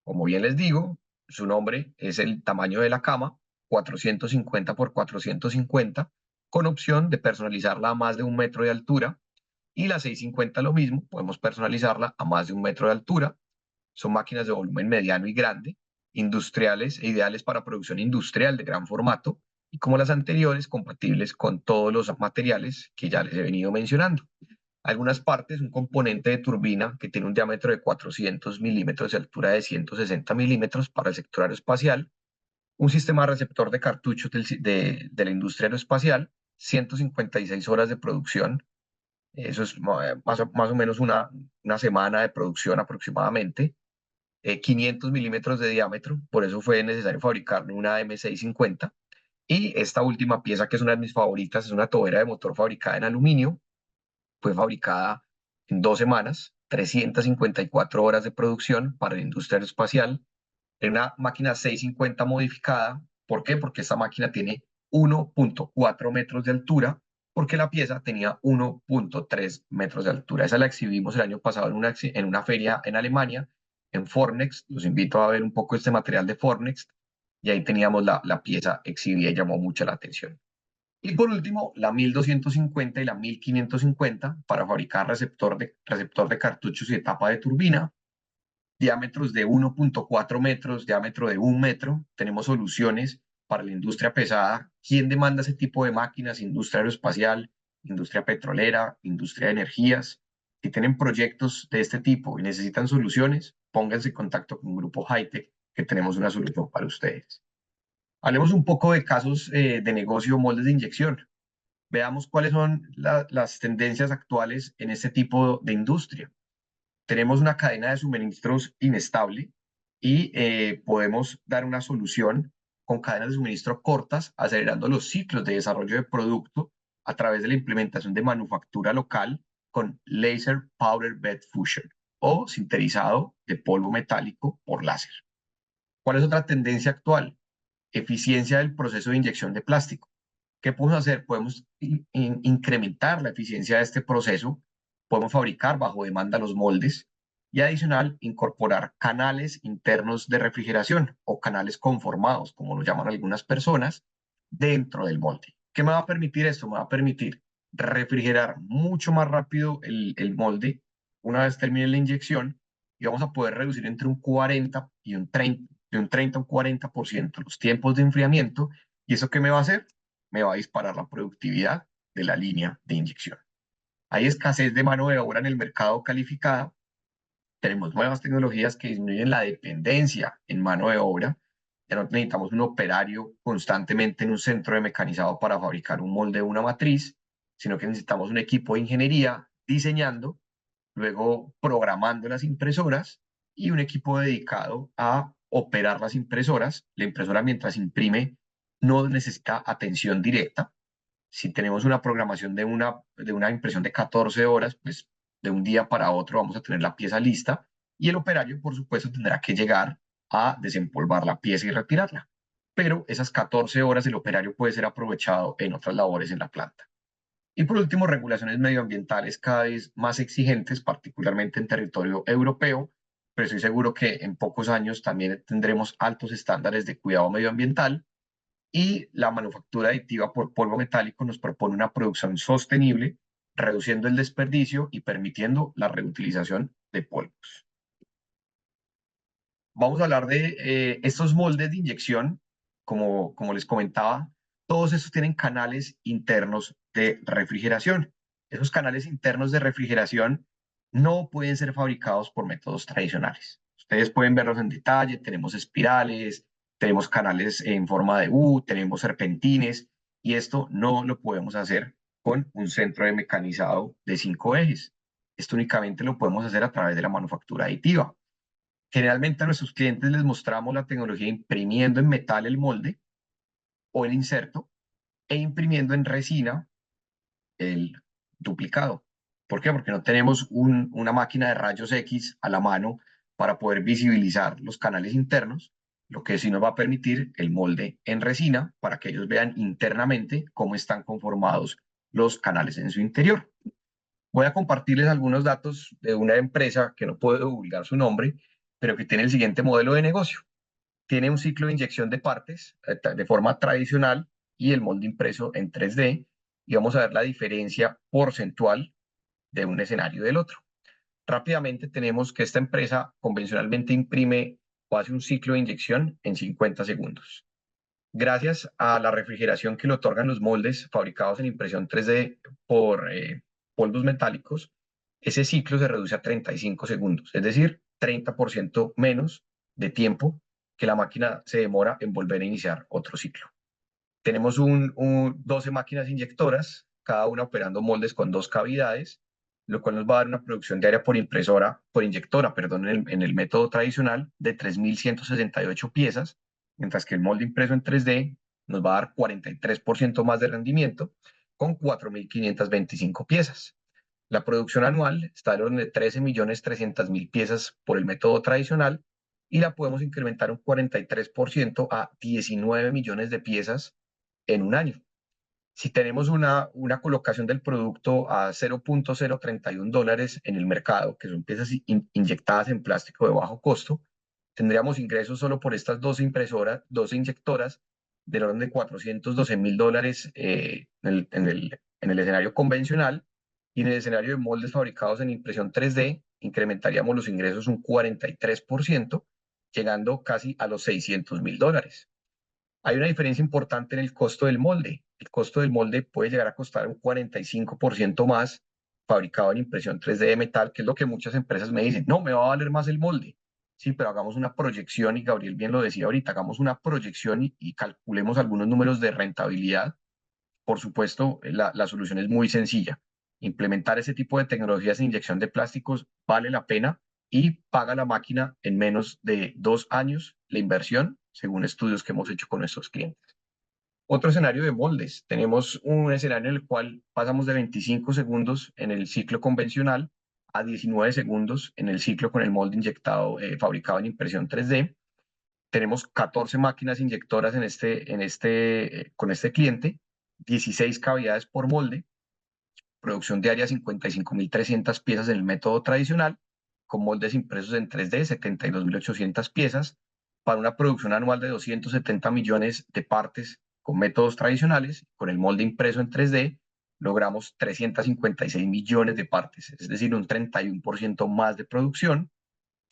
Como bien les digo, su nombre es el tamaño de la cama, 450 por 450, con opción de personalizarla a más de 1 metro de altura. Y la 650 lo mismo, podemos personalizarla a más de 1 metro de altura. Son máquinas de volumen mediano y grande, industriales e ideales para producción industrial de gran formato, y como las anteriores, compatibles con todos los materiales que ya les he venido mencionando. Algunas partes, un componente de turbina que tiene un diámetro de 400 milímetros y altura de 160 milímetros para el sector aeroespacial, un sistema receptor de cartuchos de la industria aeroespacial, 156 horas de producción, eso es más o menos una semana de producción aproximadamente, 500 milímetros de diámetro, por eso fue necesario fabricar una M650, y esta última pieza, que es una de mis favoritas, es una tobera de motor fabricada en aluminio. Fue fabricada en 2 semanas, 354 horas de producción para la industria aeroespacial, en una máquina 650 modificada. ¿Por qué? Porque esta máquina tiene 1.4 metros de altura, porque la pieza tenía 1.3 metros de altura. Esa la exhibimos el año pasado en una feria en Alemania, en Formnext. Los invito a ver un poco este material de Formnext, y ahí teníamos la pieza exhibida y llamó mucho la atención. Y por último, la 1250 y la 1550 para fabricar receptor de cartuchos y de tapa de turbina. Diámetros de 1.4 metros, diámetro de 1 metro. Tenemos soluciones para la industria pesada. ¿Quién demanda ese tipo de máquinas? Industria aeroespacial, industria petrolera, industria de energías. Si tienen proyectos de este tipo y necesitan soluciones, pónganse en contacto con Grupo Hightech, que tenemos una solución para ustedes. Hablemos un poco de casos de negocio, moldes de inyección. Veamos cuáles son las tendencias actuales en este tipo de industria. Tenemos una cadena de suministros inestable y podemos dar una solución con cadenas de suministro cortas, acelerando los ciclos de desarrollo de producto a través de la implementación de manufactura local con Laser Powder Bed Fusion o sinterizado de polvo metálico por láser. ¿Cuál es otra tendencia actual? Eficiencia del proceso de inyección de plástico. ¿Qué podemos hacer? Podemos incrementar la eficiencia de este proceso, podemos fabricar bajo demanda los moldes y adicional incorporar canales internos de refrigeración o canales conformados, como lo llaman algunas personas, dentro del molde. ¿Qué me va a permitir esto? Me va a permitir refrigerar mucho más rápido el molde una vez termine la inyección, y vamos a poder reducir entre un 40 y un de un 30 o un 40% los tiempos de enfriamiento. ¿Y eso qué me va a hacer? Me va a disparar la productividad de la línea de inyección. Hay escasez de mano de obra en el mercado calificada. Tenemos nuevas tecnologías que disminuyen la dependencia en mano de obra. Ya no necesitamos un operario constantemente en un centro de mecanizado para fabricar un molde o una matriz, sino que necesitamos un equipo de ingeniería diseñando, luego programando las impresoras y un equipo dedicado a operar las impresoras. La impresora, mientras imprime, no necesita atención directa. Si tenemos una programación de una impresión de 14 horas, pues de un día para otro vamos a tener la pieza lista y el operario, por supuesto, tendrá que llegar a desempolvar la pieza y retirarla. Pero esas 14 horas el operario puede ser aprovechado en otras labores en la planta. Y por último, regulaciones medioambientales cada vez más exigentes, particularmente en territorio europeo, pero estoy seguro que en pocos años también tendremos altos estándares de cuidado medioambiental. Y la manufactura aditiva por polvo metálico nos propone una producción sostenible, reduciendo el desperdicio y permitiendo la reutilización de polvos. Vamos a hablar de estos moldes de inyección. Como les comentaba, todos estos tienen canales internos de refrigeración. Esos canales internos de refrigeración no pueden ser fabricados por métodos tradicionales. Ustedes pueden verlos en detalle. Tenemos espirales, tenemos canales en forma de U, tenemos serpentines, y esto no lo podemos hacer con un centro de mecanizado de 5 ejes. Esto únicamente lo podemos hacer a través de la manufactura aditiva. Generalmente a nuestros clientes les mostramos la tecnología imprimiendo en metal el molde o el inserto e imprimiendo en resina el duplicado. ¿Por qué? Porque no tenemos una máquina de rayos X a la mano para poder visibilizar los canales internos, lo que sí nos va a permitir el molde en resina para que ellos vean internamente cómo están conformados los canales en su interior. Voy a compartirles algunos datos de una empresa que no puedo divulgar su nombre, pero que tiene el siguiente modelo de negocio. Tiene un ciclo de inyección de partes de forma tradicional y el molde impreso en 3D, y vamos a ver la diferencia porcentual de un escenario del otro. Rápidamente tenemos que esta empresa convencionalmente imprime o hace un ciclo de inyección en 50 segundos. Gracias a la refrigeración que le otorgan los moldes fabricados en impresión 3D por polvos metálicos, ese ciclo se reduce a 35 segundos, es decir, 30% menos de tiempo que la máquina se demora en volver a iniciar otro ciclo. Tenemos 12 máquinas inyectoras, cada una operando moldes con 2 cavidades, lo cual nos va a dar una producción diaria por inyectora, en el método tradicional de 3.168 piezas, mientras que el molde impreso en 3D nos va a dar 43% más de rendimiento con 4.525 piezas. La producción anual está en orden de 13.300.000 piezas por el método tradicional y la podemos incrementar un 43% a 19 millones de piezas en un año. Si tenemos una colocación del producto a $0.031 en el mercado, que son piezas inyectadas en plástico de bajo costo, tendríamos ingresos solo por estas 12 inyectoras del orden de $412.000 en el escenario convencional, y en el escenario de moldes fabricados en impresión 3D incrementaríamos los ingresos un 43%, llegando casi a los $600.000. Hay una diferencia importante en el costo del molde. El costo del molde puede llegar a costar un 45% más fabricado en impresión 3D de metal, que es lo que muchas empresas me dicen. No, me va a valer más el molde. Sí, pero hagamos una proyección, y Gabriel bien lo decía ahorita, hagamos una proyección y calculemos algunos números de rentabilidad. Por supuesto, la solución es muy sencilla. Implementar ese tipo de tecnologías de inyección de plásticos vale la pena y paga la máquina en menos de 2 años la inversión, según estudios que hemos hecho con nuestros clientes. Otro escenario de moldes. Tenemos un escenario en el cual pasamos de 25 segundos en el ciclo convencional a 19 segundos en el ciclo con el molde inyectado, fabricado en impresión 3D. Tenemos 14 máquinas inyectoras con este cliente, 16 cavidades por molde, producción diaria 55.300 piezas en el método tradicional, con moldes impresos en 3D, 72.800 piezas, para una producción anual de 270 millones de partes con métodos tradicionales. Con el molde impreso en 3D logramos 356 millones de partes, es decir, un 31% más de producción.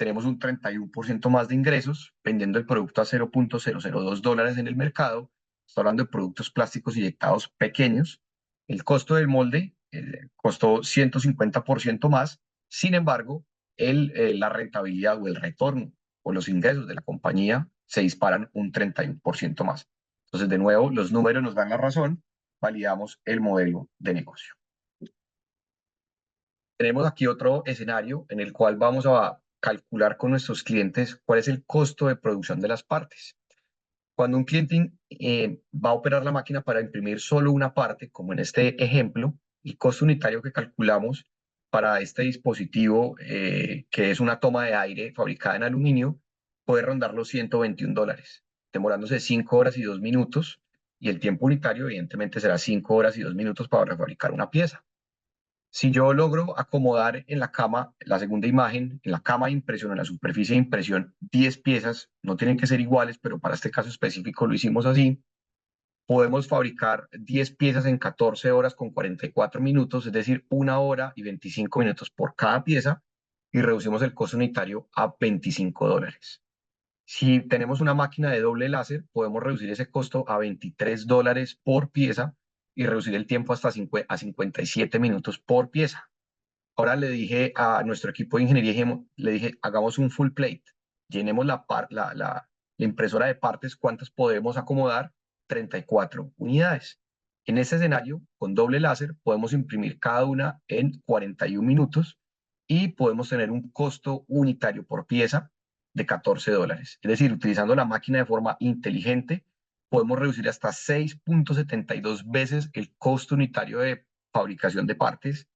tenemos un 31% más de ingresos vendiendo el producto a $0.002 en el mercado. Estoy hablando de productos plásticos inyectados pequeños. El costo del molde costó 150% más. Sin embargo, la rentabilidad o el retorno o los ingresos de la compañía se disparan un 31% más. Entonces, de nuevo, los números nos dan la razón, validamos el modelo de negocio. Tenemos aquí otro escenario en el cual vamos a calcular con nuestros clientes cuál es el costo de producción de las partes. Cuando un cliente va a operar la máquina para imprimir solo una parte, como en este ejemplo, el costo unitario que calculamos para este dispositivo, que es una toma de aire fabricada en aluminio, puede rondar los $121, demorándose 5 horas y 2 minutos, y el tiempo unitario evidentemente será 5 horas y 2 minutos para fabricar una pieza. Si yo logro acomodar en la cama, la segunda imagen, en la cama de impresión, en la superficie de impresión, 10 piezas, no tienen que ser iguales, pero para este caso específico lo hicimos así, podemos fabricar 10 piezas en 14 horas con 44 minutos, es decir, 1 hora y 25 minutos por cada pieza, y reducimos el costo unitario a $25. Si tenemos una máquina de doble láser, podemos reducir ese costo a $23 por pieza y reducir el tiempo hasta a 57 minutos por pieza. Ahora le dije a nuestro equipo de ingeniería, le dije, hagamos un full plate, llenemos la impresora de partes, ¿cuántas podemos acomodar? 34 unidades. En este escenario, con doble láser, podemos imprimir cada una en 41 minutos y podemos tener un costo unitario por pieza de $14. Es decir, utilizando la máquina de forma inteligente, podemos reducir hasta 6.72 veces el costo unitario de fabricación de partes,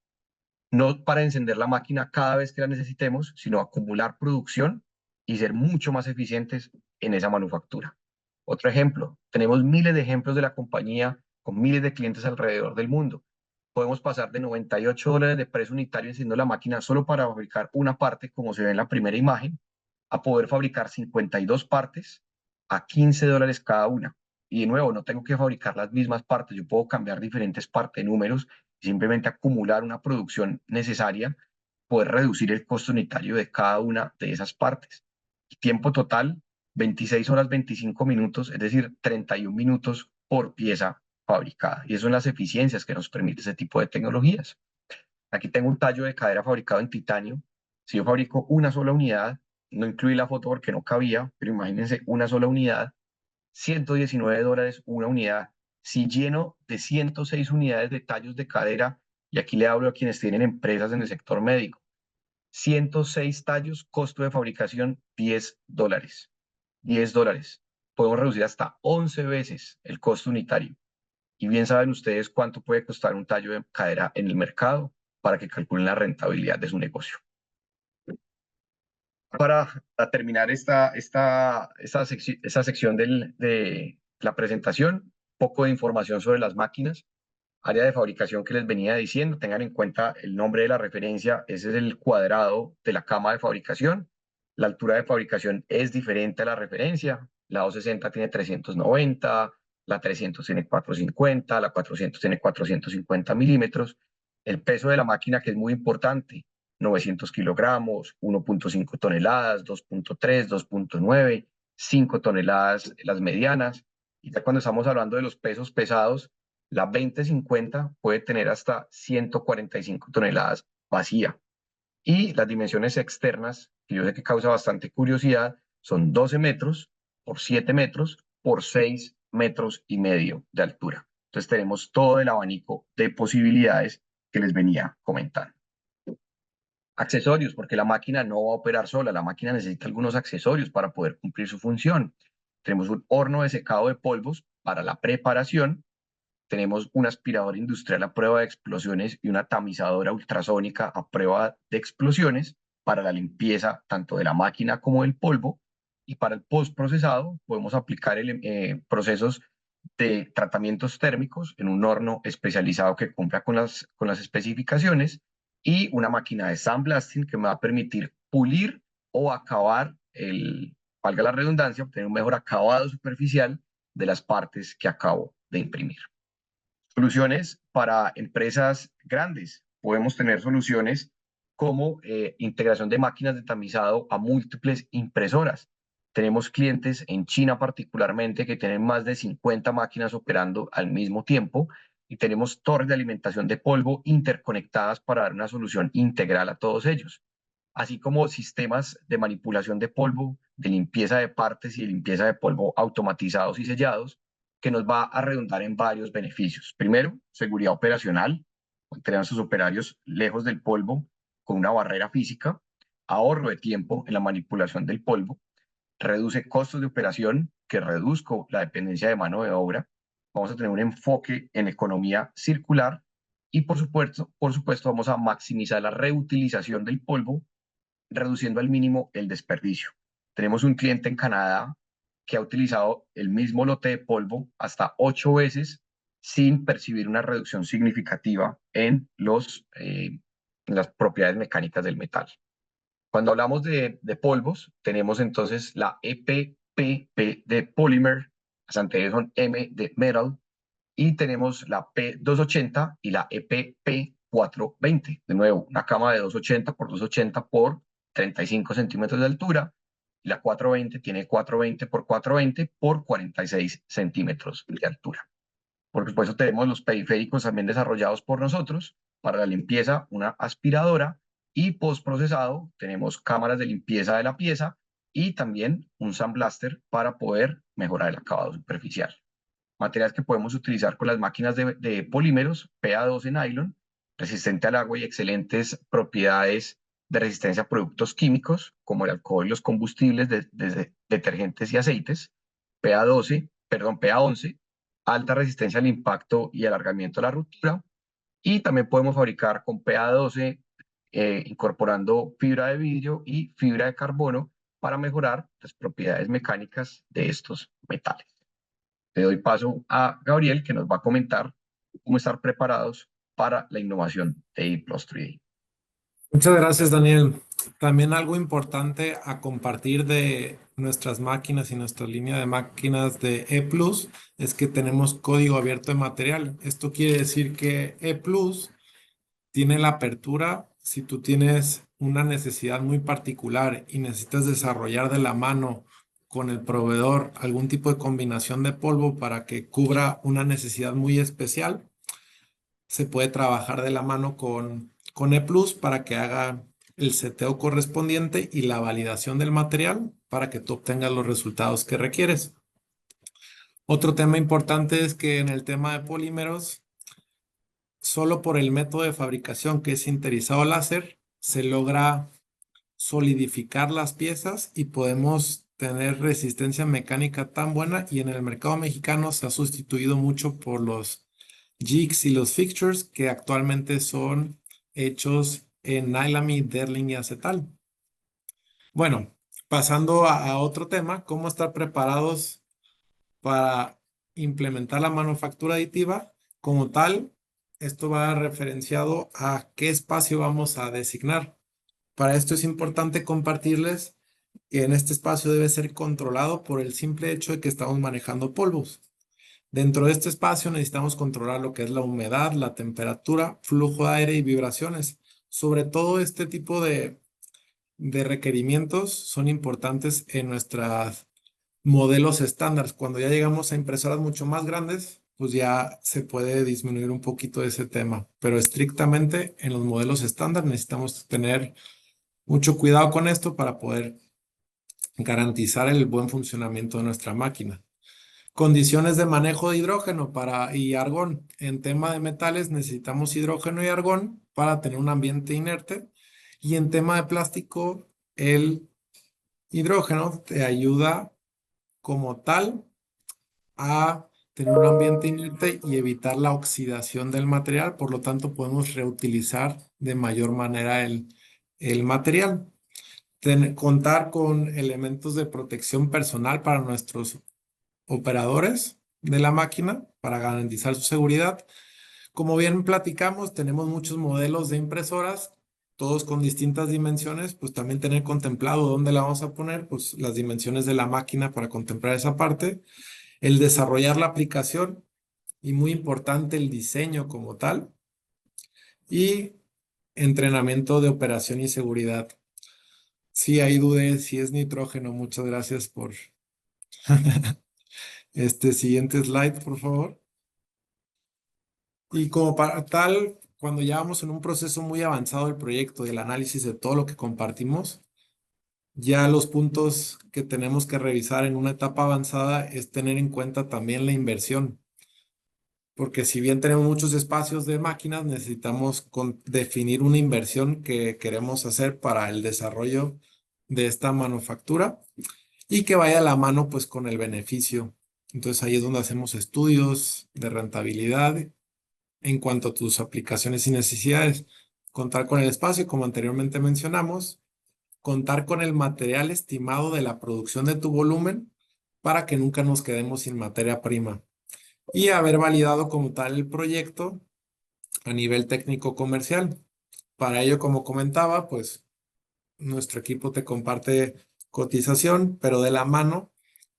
no para encender la máquina cada vez que la necesitemos, sino acumular producción y ser mucho más eficientes en esa manufactura. Otro ejemplo, tenemos miles de ejemplos de la compañía con miles de clientes alrededor del mundo. Podemos pasar de $98 de precio unitario encendiendo la máquina solo para fabricar una parte, como se ve en la primera imagen, a poder fabricar 52 partes a $15 cada una. Y de nuevo, no tengo que fabricar las mismas partes, yo puedo cambiar diferentes partes, números, y simplemente acumular una producción necesaria, poder reducir el costo unitario de cada una de esas partes. Y tiempo total, 26 horas 25 minutos, es decir, 31 minutos por pieza fabricada. Y eso son las eficiencias que nos permite ese tipo de tecnologías. Aquí tengo un tallo de cadera fabricado en titanio. Si yo fabrico una sola unidad, no incluí la foto porque no cabía, pero imagínense una sola unidad, $119 una unidad. Si lleno de 106 unidades de tallos de cadera, y aquí le hablo a quienes tienen empresas en el sector médico, 106 tallos, costo de fabricación $10. $10. Podemos reducir hasta 11 veces el costo unitario. Y bien saben ustedes cuánto puede costar un tallo de cadera en el mercado para que calculen la rentabilidad de su negocio. Para terminar esta sección de la presentación, poco de información sobre las máquinas, área de fabricación que les venía diciendo, tengan en cuenta el nombre de la referencia, ese es el cuadrado de la cama de fabricación, la altura de fabricación es diferente a la referencia, la 260 tiene 390, la 300 tiene 450, la 400 tiene 450 milímetros, el peso de la máquina que es muy importante, 900 kilogramos, 1.5 toneladas, 2.3, 2.9, 5 toneladas las medianas. Y ya cuando estamos hablando de los pesos pesados, la 2050 puede tener hasta 145 toneladas vacía. Y las dimensiones externas, que yo sé que causa bastante curiosidad, son 12 metros por 7 metros por 6 metros y medio de altura. Entonces tenemos todo el abanico de posibilidades que les venía comentando. Accesorios, porque la máquina no va a operar sola, la máquina necesita algunos accesorios para poder cumplir su función. Tenemos un horno de secado de polvos para la preparación, tenemos un aspirador industrial a prueba de explosiones y una tamizadora ultrasónica a prueba de explosiones para la limpieza tanto de la máquina como del polvo, y para el postprocesado podemos aplicar procesos de tratamientos térmicos en un horno especializado que cumpla con las especificaciones, y una máquina de sandblasting que me va a permitir pulir o acabar, valga la redundancia, obtener un mejor acabado superficial de las partes que acabo de imprimir. Soluciones para empresas grandes. Podemos tener soluciones como integración de máquinas de tamizado a múltiples impresoras. Tenemos clientes en China particularmente que tienen más de 50 máquinas operando al mismo tiempo y tenemos torres de alimentación de polvo interconectadas para dar una solución integral a todos ellos, así como sistemas de manipulación de polvo, de limpieza de partes y de limpieza de polvo automatizados y sellados, que nos va a redundar en varios beneficios. Primero, seguridad operacional, mantener a sus operarios lejos del polvo con una barrera física, ahorro de tiempo en la manipulación del polvo, reduce costos de operación, que reduzco la dependencia de mano de obra, vamos a tener un enfoque en economía circular y por supuesto vamos a maximizar la reutilización del polvo, reduciendo al mínimo el desperdicio. Tenemos un cliente en Canadá que ha utilizado el mismo lote de polvo hasta 8 veces sin percibir una reducción significativa en las propiedades mecánicas del metal. Cuando hablamos de polvos, tenemos entonces la EPPP de Polymer, las anteriores son M de Metal, y tenemos la P280 y la EPP420. De nuevo, una cama de 280 por 280 por 35 centímetros de altura. La 420 tiene 420 por 420 por 46 centímetros de altura. Por supuesto, tenemos los periféricos también desarrollados por nosotros. Para la limpieza, una aspiradora, y postprocesado tenemos cámaras de limpieza de la pieza y también un sandblaster para poder mejorar el acabado superficial. Materiales que podemos utilizar con las máquinas de polímeros, PA12 nylon, resistente al agua y excelentes propiedades de resistencia a productos químicos como el alcohol y los combustibles de detergentes y aceites, PA11, alta resistencia al impacto y alargamiento de la ruptura, y también podemos fabricar con PA12 incorporando fibra de vidrio y fibra de carbono para mejorar las propiedades mecánicas de estos metales. Le doy paso a Gabriel, que nos va a comentar cómo estar preparados para la innovación de E+3D. Muchas gracias, Daniel. También algo importante a compartir de nuestras máquinas y nuestra línea de máquinas de E+ es que tenemos código abierto de material. Esto quiere decir que E+ tiene la apertura. Si tú tienes una necesidad muy particular y necesitas desarrollar de la mano con el proveedor algún tipo de combinación de polvo para que cubra una necesidad muy especial, se puede trabajar de la mano con E+ para que haga el seteo correspondiente y la validación del material para que tú obtengas los resultados que requieres. Otro tema importante es que en el tema de polímeros, solo por el método de fabricación, que es sinterizado láser, se logra solidificar las piezas y podemos tener resistencia mecánica tan buena, y en el mercado mexicano se ha sustituido mucho por los jigs y los fixtures que actualmente son hechos en Nylamine, Derling y acetal. Bueno, pasando a otro tema, cómo estar preparados para implementar la manufactura aditiva. Como tal, esto va referenciado a qué espacio vamos a designar. Para esto es importante compartirles que en este espacio debe ser controlado por el simple hecho de que estamos manejando polvos. Dentro de este espacio necesitamos controlar lo que es la humedad, la temperatura, flujo de aire y vibraciones. Sobre todo este tipo de requerimientos son importantes en nuestros modelos estándar. Cuando ya llegamos a impresoras mucho más grandes, pues ya se puede disminuir un poquito ese tema. Pero estrictamente en los modelos estándar necesitamos tener mucho cuidado con esto para poder garantizar el buen funcionamiento de nuestra máquina. Condiciones de manejo de hidrógeno y argón. En tema de metales necesitamos hidrógeno y argón para tener un ambiente inerte. Y en tema de plástico, el hidrógeno te ayuda como tal a tener un ambiente inerte y evitar la oxidación del material. Por lo tanto, podemos reutilizar de mayor manera el material. Contar con elementos de protección personal para nuestros operadores de la máquina para garantizar su seguridad. Como bien platicamos, tenemos muchos modelos de impresoras, todos con distintas dimensiones, pues también tener contemplado dónde la vamos a poner, pues las dimensiones de la máquina para contemplar esa parte, el desarrollar la aplicación y muy importante el diseño como tal, y entrenamiento de operación y seguridad. Sí, ahí dudé si es nitrógeno. Muchas gracias por... Siguiente slide, por favor. Y como para tal, cuando ya vamos en un proceso muy avanzado del proyecto, del análisis de todo lo que compartimos, ya los puntos que tenemos que revisar en una etapa avanzada es tener en cuenta también la inversión. Porque si bien tenemos muchos espacios de máquinas, necesitamos definir una inversión que queremos hacer para el desarrollo de esta manufactura y que vaya a la mano pues con el beneficio. Entonces ahí es donde hacemos estudios de rentabilidad en cuanto a tus aplicaciones y necesidades. Contar con el espacio, como anteriormente mencionamos, contar con el material estimado de la producción de tu volumen para que nunca nos quedemos sin materia prima y haber validado como tal el proyecto a nivel técnico comercial. Para ello, como comentaba, pues nuestro equipo te comparte cotización, pero de la mano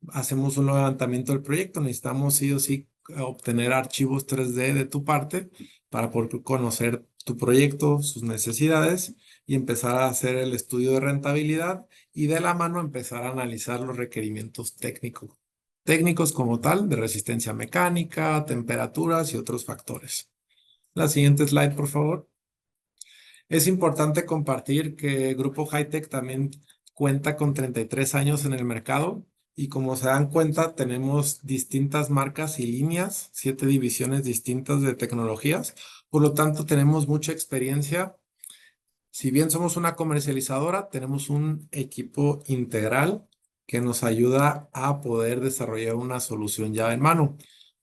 hacemos un levantamiento del proyecto. Necesitamos sí o sí obtener archivos 3D de tu parte para poder conocer tu proyecto, sus necesidades y empezar a hacer el estudio de rentabilidad y de la mano empezar a analizar los requerimientos técnicos como tal, de resistencia mecánica, temperaturas y otros factores. La siguiente slide, por favor. Es importante compartir que Grupo Hightech también cuenta con 33 años en el mercado y como se dan cuenta tenemos distintas marcas y líneas, 7 divisiones distintas de tecnologías. Por lo tanto, tenemos mucha experiencia. Si bien somos una comercializadora, tenemos un equipo integral que nos ayuda a poder desarrollar una solución ya en mano.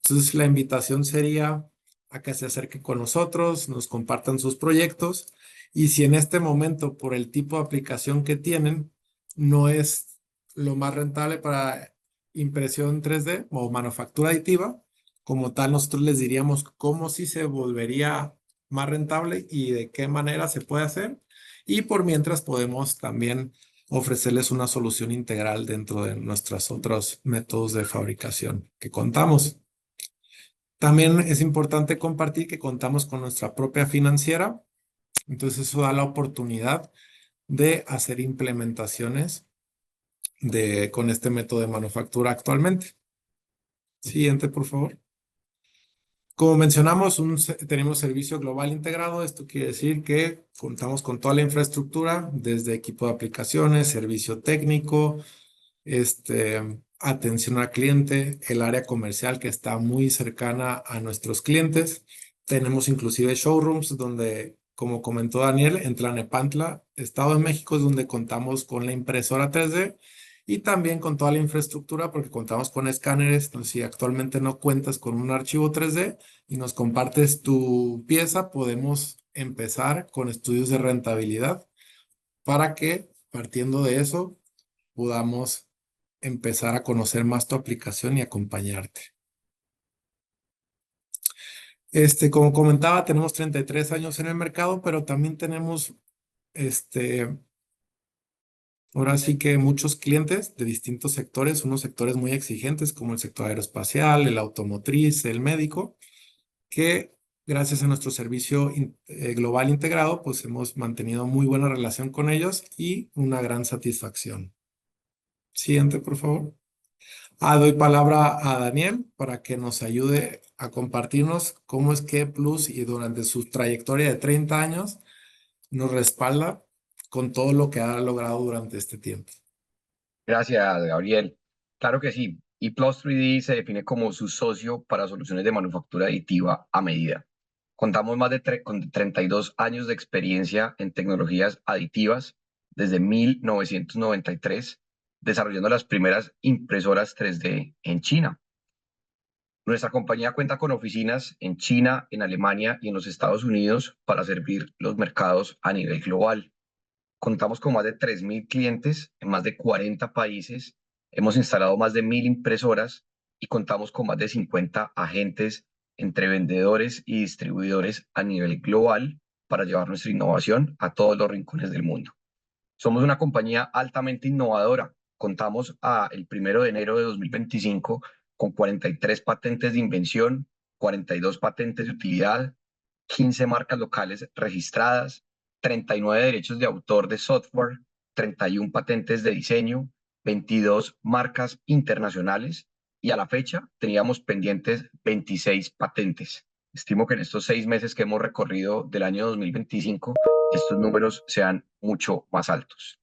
Entonces, la invitación sería a que se acerquen con nosotros, nos compartan sus proyectos y si en este momento, por el tipo de aplicación que tienen, no es lo más rentable para impresión 3D o manufactura aditiva, como tal, nosotros les diríamos cómo sí se volvería más rentable y de qué manera se puede hacer. Y por mientras podemos también ofrecerles una solución integral dentro de nuestros otros métodos de fabricación que contamos. También es importante compartir que contamos con nuestra propia financiera. Entonces eso da la oportunidad de hacer implementaciones con este método de manufactura actualmente. Siguiente, por favor. Como mencionamos, tenemos servicio global integrado. Esto quiere decir que contamos con toda la infraestructura, desde equipo de aplicaciones, servicio técnico, atención al cliente, el área comercial que está muy cercana a nuestros clientes. Tenemos inclusive showrooms donde, como comentó Daniel, en Tlalnepantla, Estado de México, es donde contamos con la impresora 3D y también con toda la infraestructura porque contamos con escáneres. Entonces, si actualmente no cuentas con un archivo 3D y nos compartes tu pieza, podemos empezar con estudios de rentabilidad para que, partiendo de eso, podamos empezar a conocer más tu aplicación y acompañarte. Como comentaba, tenemos 33 años en el mercado, pero también tenemos, ahora sí que muchos clientes de distintos sectores, unos sectores muy exigentes como el sector aeroespacial, el automotriz, el médico, que gracias a nuestro servicio global integrado, pues hemos mantenido muy buena relación con ellos y una gran satisfacción. Siguiente, por favor. Doy palabra a Daniel para que nos ayude a compartirnos cómo es que Plus y durante su trayectoria de 30 años nos respalda con todo lo que ha logrado durante este tiempo. Gracias, Gabriel. Claro que sí. ePlus 3D se define como su socio para soluciones de manufactura aditiva a medida. Contamos más de con 32 años de experiencia en tecnologías aditivas desde 1993, desarrollando las primeras impresoras 3D en China. Nuestra compañía cuenta con oficinas en China, en Alemania y en los Estados Unidos para servir los mercados a nivel global. Contamos con más de 3.000 clientes en más de 40 países, hemos instalado más de 1.000 impresoras y contamos con más de 50 agentes entre vendedores y distribuidores a nivel global para llevar nuestra innovación a todos los rincones del mundo. Somos una compañía altamente innovadora. Contamos el 1 de enero de 2025 con 43 patentes de invención, 42 patentes de utilidad, 15 marcas locales registradas, 39 derechos de autor de software, 31 patentes de diseño, 22 marcas internacionales y a la fecha teníamos pendientes 26 patentes. Estimo que en estos 6 meses que hemos recorrido del año 2025, estos números sean mucho más altos.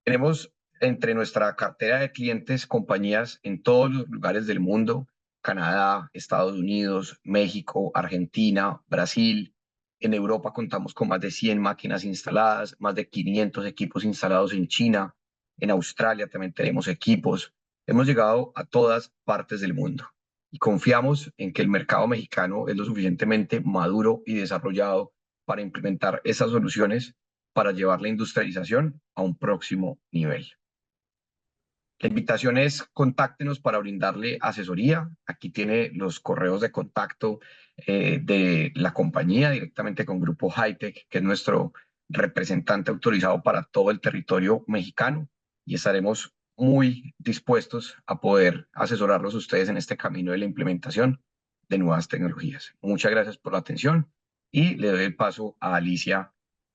Tenemos entre nuestra cartera de clientes compañías en todos los lugares del mundo: Canadá, Estados Unidos, México, Argentina, Brasil. En Europa contamos con más de 100 máquinas instaladas, más de 500 equipos instalados en China. En Australia también tenemos equipos. Hemos llegado a todas partes del mundo y confiamos en que el mercado mexicano es lo suficientemente maduro y desarrollado para implementar esas soluciones para llevar la industrialización a un próximo nivel. La invitación es: contáctenos para brindarle asesoría. Aquí tiene los correos de contacto de la compañía directamente con Grupo Hi-Tech, que es nuestro representante autorizado para todo el territorio mexicano, y estaremos muy dispuestos a poder asesorarlos a ustedes en este camino de la implementación de nuevas tecnologías. Muchas gracias por la atención y le doy el paso a Alicia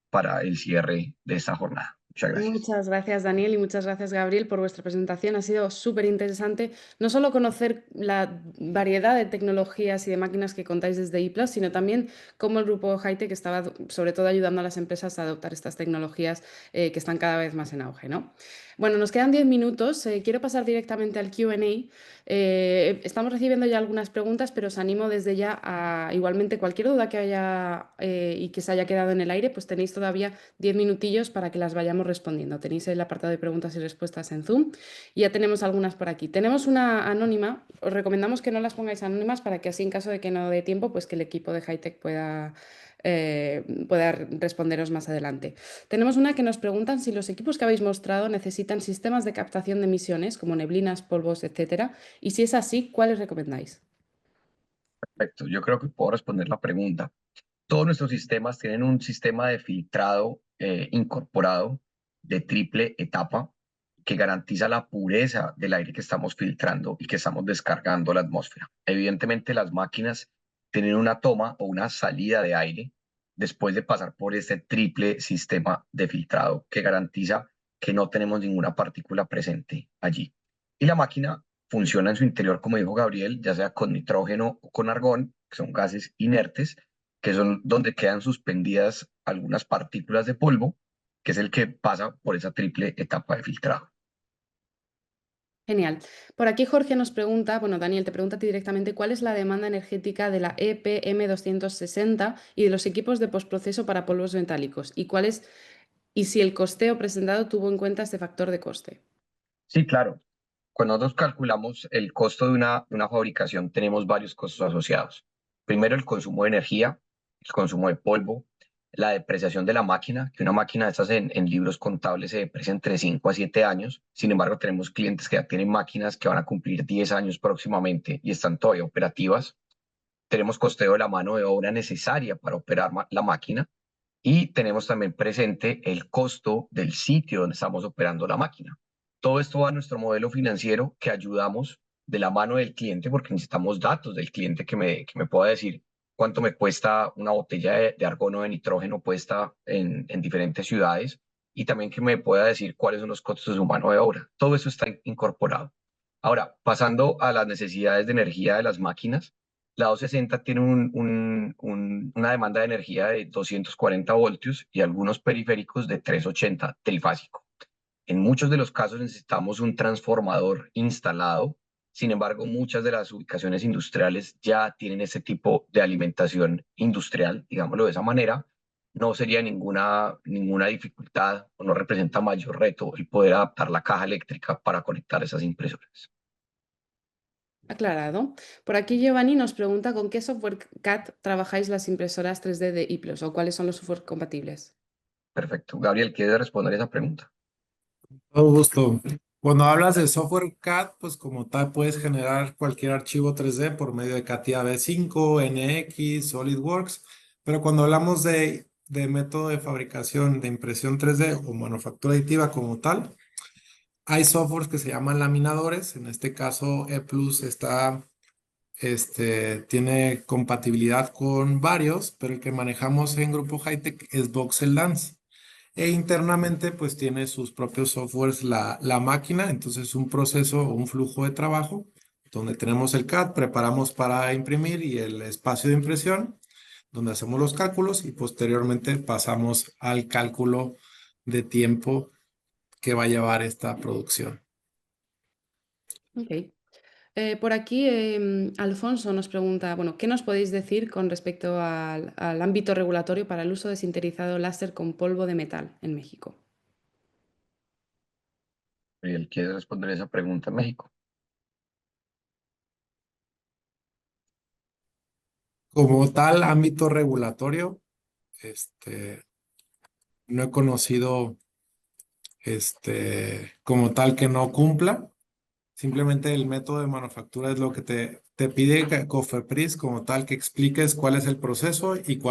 para el cierre de esta jornada. Muchas gracias. Muchas gracias, Daniel, y muchas gracias, Gabriel, por vuestra presentación. Ha sido súper interesante no solo conocer la variedad de tecnologías y de máquinas que contáis desde ePlus, sino también cómo el grupo Hi-Tech estaba sobre todo ayudando a las empresas a adoptar estas tecnologías que están cada vez más en auge, ¿no? Bueno, nos quedan 10 minutos. Quiero pasar directamente al Q&A. Estamos recibiendo ya algunas preguntas, pero os animo desde ya a igualmente cualquier duda que haya y que se haya quedado en el aire, pues tenéis todavía 10 minutillos para que las vayamos respondiendo. Tenéis el apartado de preguntas y respuestas en Zoom y ya tenemos algunas por aquí. Tenemos una anónima. Os recomendamos que no las pongáis anónimas para que así, en caso de que no dé tiempo, pues que el equipo de Hi-Tech pueda responderos más adelante. Tenemos una que nos preguntan si los equipos que habéis mostrado necesitan sistemas de captación de emisiones como neblinas, polvos, etcétera, y si es así, ¿cuáles recomendáis? Perfecto, yo creo que puedo responder la pregunta. Todos nuestros sistemas tienen un sistema de filtrado incorporado de triple etapa que garantiza la pureza del aire que estamos filtrando y que estamos descargando a la atmósfera. Evidentemente, las máquinas tienen una toma o una salida de aire después de pasar por este triple sistema de filtrado que garantiza que no tenemos ninguna partícula presente allí. Y la máquina funciona en su interior, como dijo Gabriel, ya sea con nitrógeno o con argón, que son gases inertes, que son donde quedan suspendidas algunas partículas de polvo, que es el que pasa por esa triple etapa de filtrado. Genial. Por aquí Jorge nos pregunta, bueno, Daniel, te pregunta a ti directamente, ¿cuál es la demanda energética de la EPM260 y de los equipos de postproceso para polvos metálicos? ¿Y si el costeo presentado tuvo en cuenta este factor de coste? Sí, claro. Cuando nosotros calculamos el costo de una fabricación, tenemos varios costos asociados. Primero, el consumo de energía, el consumo de polvo, la depreciación de la máquina, que una máquina de estas en libros contables se deprecia entre 5 a 7 años. Sin embargo, tenemos clientes que ya tienen máquinas que van a cumplir 10 años próximamente y están todavía operativas. Tenemos costeo de la mano de obra necesaria para operar la máquina y tenemos también presente el costo del sitio donde estamos operando la máquina. Todo esto va a nuestro modelo financiero que ayudamos de la mano del cliente, porque necesitamos datos del cliente que me pueda decir cuánto me cuesta una botella de argón o de nitrógeno puesta en diferentes ciudades, y también que me pueda decir cuáles son los costos de su mano de obra. Todo eso está incorporado. Ahora, pasando a las necesidades de energía de las máquinas, la 260 tiene una demanda de energía de 240 voltios y algunos periféricos de 380 trifásico. En muchos de los casos necesitamos un transformador instalado. Sin embargo, muchas de las ubicaciones industriales ya tienen ese tipo de alimentación industrial, digámoslo de esa manera. No sería ninguna dificultad o no representa mayor reto el poder adaptar la caja eléctrica para conectar esas impresoras. Aclarado. Por aquí Giovanni nos pregunta con qué software CAD trabajáis las impresoras 3D de ePlus o cuáles son los software compatibles. Perfecto. Gabriel, ¿quieres responder esa pregunta? Todo gusto. Cuando hablas de software CAD, pues como tal puedes generar cualquier archivo 3D por medio de CATIA V5, NX, SolidWorks, pero cuando hablamos de método de fabricación de impresión 3D o manufactura aditiva como tal, hay softwares que se llaman laminadores. En este caso, ePlus está tiene compatibilidad con varios, pero el que manejamos en Grupo Hightech es Voxel Dance. E internamente, pues tiene sus propios softwares la máquina, entonces un proceso o un flujo de trabajo donde tenemos el CAD, preparamos para imprimir y el espacio de impresión, donde hacemos los cálculos y posteriormente pasamos al cálculo de tiempo que va a llevar esta producción. Ok. Por aquí, Alfonso nos pregunta, bueno, ¿qué nos podéis decir con respecto al ámbito regulatorio para el uso de sinterizado láser con polvo de metal en México? Gabriel, ¿quieres responder esa pregunta en México? Como tal ámbito regulatorio, no he conocido como tal que no cumpla. Simplemente el método de manufactura es lo que te pide COFEPRIS como tal, que expliques cuál es el proceso y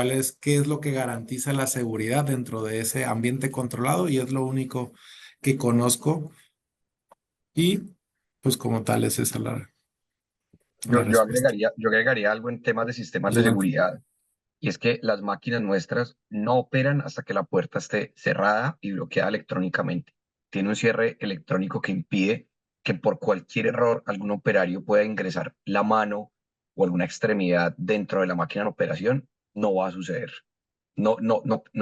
qué es lo que garantiza la seguridad dentro de ese ambiente controlado, y es lo único que conozco. Y pues como tal es esa la respuesta. Yo agregaría algo en temas de sistemas de Adelante. seguridad, y es que las máquinas nuestras no operan hasta que la puerta esté cerrada y bloqueada electrónicamente. Tiene un cierre electrónico que impide que por cualquier error algún operario pueda ingresar la mano o alguna extremidad dentro de la máquina en operación. No va a suceder. No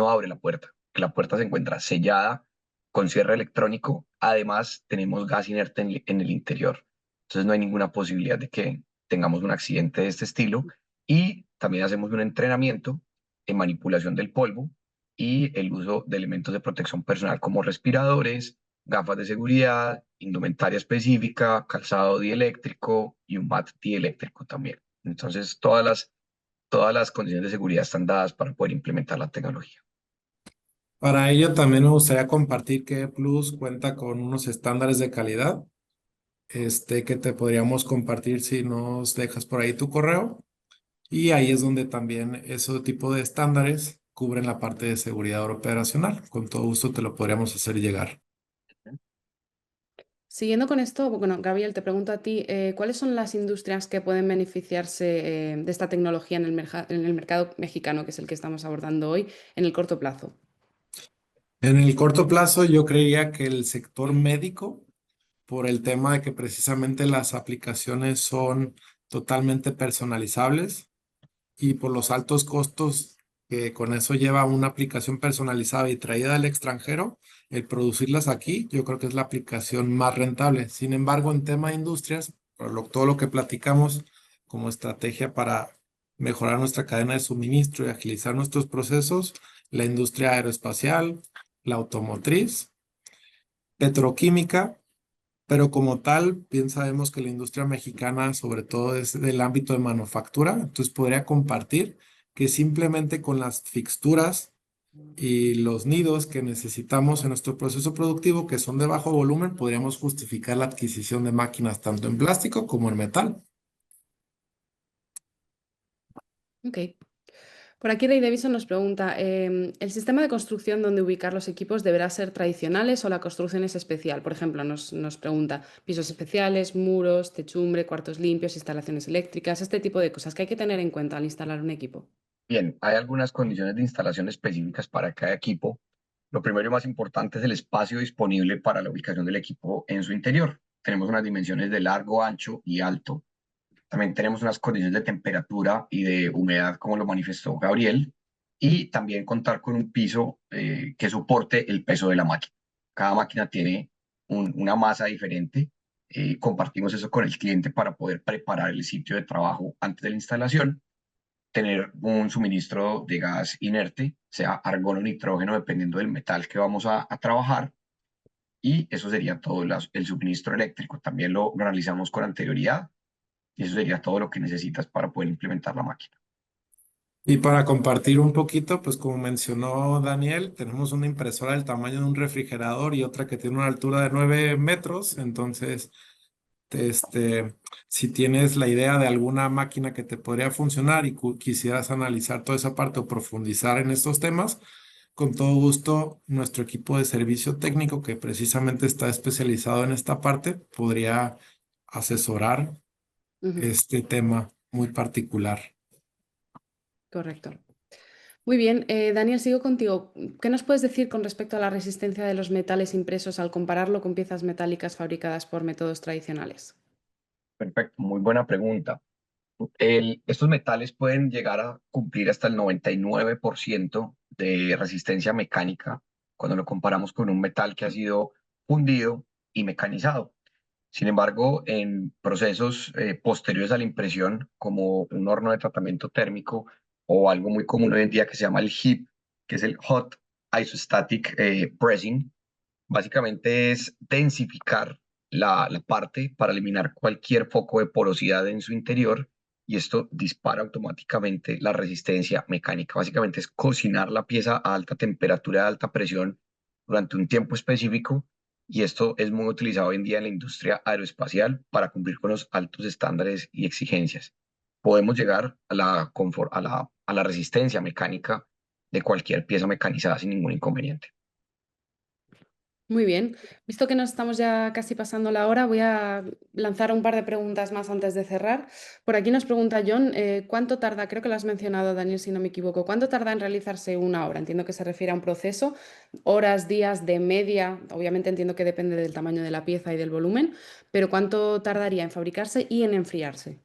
abre la puerta. Que la puerta se encuentra sellada con cierre electrónico. Además, tenemos gas inerte en el interior. Entonces no hay ninguna posibilidad de que tengamos un accidente de este estilo. Y también hacemos un entrenamiento en manipulación del polvo y el uso de elementos de protección personal como respiradores, gafas de seguridad, indumentaria específica, calzado dieléctrico y un mat dieléctrico también. Entonces, todas las condiciones de seguridad están dadas para poder implementar la tecnología. Para ello también me gustaría compartir que Plus cuenta con unos estándares de calidad, que te podríamos compartir si nos dejas por ahí tu correo. Y ahí es donde también ese tipo de estándares cubren la parte de seguridad operacional. Con todo gusto te lo podríamos hacer llegar. Siguiendo con esto, bueno, Gabriel, te pregunto a ti, ¿cuáles son las industrias que pueden beneficiarse de esta tecnología en el mercado mexicano, que es el que estamos abordando hoy, en el corto plazo? En el corto plazo, yo creía que el sector médico, por el tema de que precisamente las aplicaciones son totalmente personalizables y por los altos costos que con eso lleva una aplicación personalizada y traída del extranjero, el producirlas aquí, yo creo que es la aplicación más rentable. Sin embargo, en tema de industrias, todo lo que platicamos como estrategia para mejorar nuestra cadena de suministro y agilizar nuestros procesos, la industria aeroespacial, la automotriz, petroquímica, pero como tal, bien sabemos que la industria mexicana, sobre todo es del ámbito de manufactura, entonces podría compartir que simplemente con las fixturas y los nidos que necesitamos en nuestro proceso productivo, que son de bajo volumen, podríamos justificar la adquisición de máquinas tanto en plástico como en metal. Ok. Por aquí Ray Davison nos pregunta, ¿el sistema de construcción donde ubicar los equipos deberá ser tradicionales o la construcción es especial? Por ejemplo, nos pregunta pisos especiales, muros, techumbre, cuartos limpios, instalaciones eléctricas, este tipo de cosas que hay que tener en cuenta al instalar un equipo. Bien, hay algunas condiciones de instalación específicas para cada equipo. Lo primero y más importante es el espacio disponible para la ubicación del equipo en su interior. Tenemos unas dimensiones de largo, ancho y alto. También tenemos unas condiciones de temperatura y de humedad, como lo manifestó Gabriel, y también contar con un piso que soporte el peso de la máquina. Cada máquina tiene una masa diferente. Compartimos eso con el cliente para poder preparar el sitio de trabajo antes de la instalación, tener un suministro de gas inerte, sea argón o nitrógeno, dependiendo del metal que vamos a trabajar. Y eso sería todo el suministro eléctrico. También lo realizamos con anterioridad y eso sería todo lo que necesitas para poder implementar la máquina. Y para compartir un poquito, pues como mencionó Daniel, tenemos una impresora del tamaño de un refrigerador y otra que tiene una altura de 9 metros. Entonces, si tienes la idea de alguna máquina que te podría funcionar y quisieras analizar toda esa parte o profundizar en estos temas, con todo gusto, nuestro equipo de servicio técnico, que precisamente está especializado en esta parte, podría asesorar Ujú, este tema muy particular. correcto. Muy bien, Daniel, sigo contigo. ¿Qué nos puedes decir con respecto a la resistencia de los metales impresos al compararlo con piezas metálicas fabricadas por métodos tradicionales? Perfecto, muy buena pregunta. Estos metales pueden llegar a cumplir hasta el 99% de resistencia mecánica cuando lo comparamos con un metal que ha sido fundido y mecanizado. Sin embargo, en procesos posteriores a la impresión, como un horno de tratamiento térmico o algo muy común hoy en día que se llama el HIP, que es el Hot Isostatic Pressing, básicamente es densificar la parte para eliminar cualquier foco de porosidad en su interior y esto dispara automáticamente la resistencia mecánica. Básicamente es cocinar la pieza a alta temperatura, a alta presión durante un tiempo específico y esto es muy utilizado hoy en día en la industria aeroespacial para cumplir con los altos estándares y exigencias. Podemos llegar a la resistencia mecánica de cualquier pieza mecanizada sin ningún inconveniente. Muy bien, visto que nos estamos ya casi pasando la hora, voy a lanzar un par de preguntas más antes de cerrar. Por aquí nos pregunta John, ¿cuánto tarda? Creo que lo has mencionado, Daniel, si no me equivoco. ¿Cuánto tarda en realizarse una obra? Entiendo que se refiere a un proceso, horas, días, de media. Obviamente entiendo que depende del tamaño de la pieza y del volumen, pero ¿cuánto tardaría en fabricarse y en enfriarse?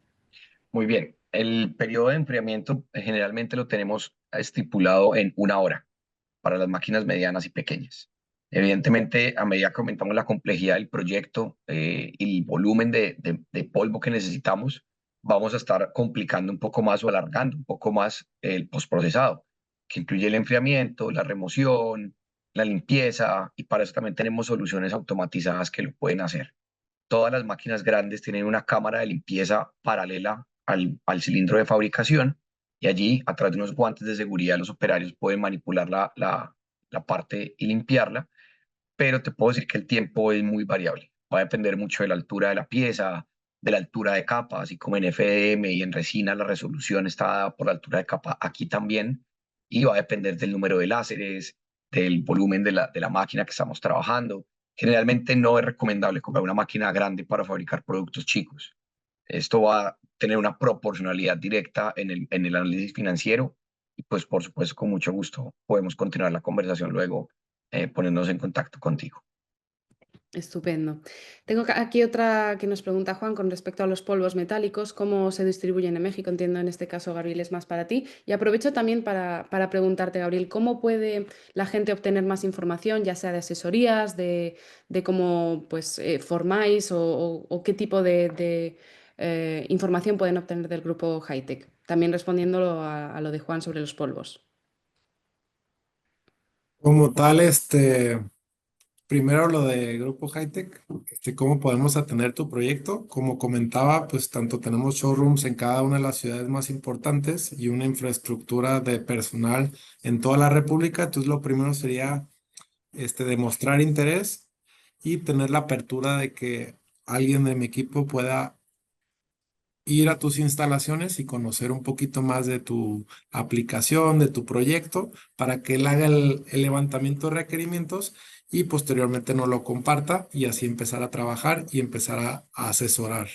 Muy bien, el periodo de enfriamiento generalmente lo tenemos estipulado en una hora para las máquinas medianas y pequeñas. Evidentemente, a medida que aumentamos la complejidad del proyecto y el volumen de polvo que necesitamos, vamos a estar complicando un poco más o alargando un poco más el postprocesado, que incluye el enfriamiento, la remoción, la limpieza, y para eso también tenemos soluciones automatizadas que lo pueden hacer. Todas las máquinas grandes tienen una cámara de limpieza paralela al cilindro de fabricación y allí, a través de unos guantes de seguridad, los operarios pueden manipular la parte y limpiarla, pero te puedo decir que el tiempo es muy variable. Va a depender mucho de la altura de la pieza, de la altura de capa, así como en FDM y en resina la resolución está dada por la altura de capa aquí también, y va a depender del número de láseres, del volumen de la máquina que estamos trabajando. Generalmente no es recomendable comprar una máquina grande para fabricar productos chicos. Esto va a tener una proporcionalidad directa en el análisis financiero y pues por supuesto con mucho gusto podemos continuar la conversación luego poniéndonos en contacto contigo. Estupendo. Tengo aquí otra que nos pregunta Juan con respecto a los polvos metálicos, cómo se distribuyen en México. Entiendo en este caso, Gabriel, es más para ti. Y aprovecho también para preguntarte, Gabriel, ¿cómo puede la gente obtener más información, ya sea de asesorías, de cómo pues, formáis o qué tipo de información pueden obtener del grupo Hightech? También respondiéndolo a lo de Juan sobre los polvos. Como tal, primero lo de Grupo Hightech, cómo podemos atender tu proyecto. Como comentaba, pues tanto tenemos showrooms en cada una de las ciudades más importantes y una infraestructura de personal en toda la República. Entonces, lo primero sería demostrar interés y tener la apertura de que alguien de mi equipo pueda ir a tus instalaciones y conocer un poquito más de tu aplicación, de tu proyecto, para que él haga el levantamiento de requerimientos y posteriormente nos lo comparta y así empezar a trabajar y empezar a asesorar.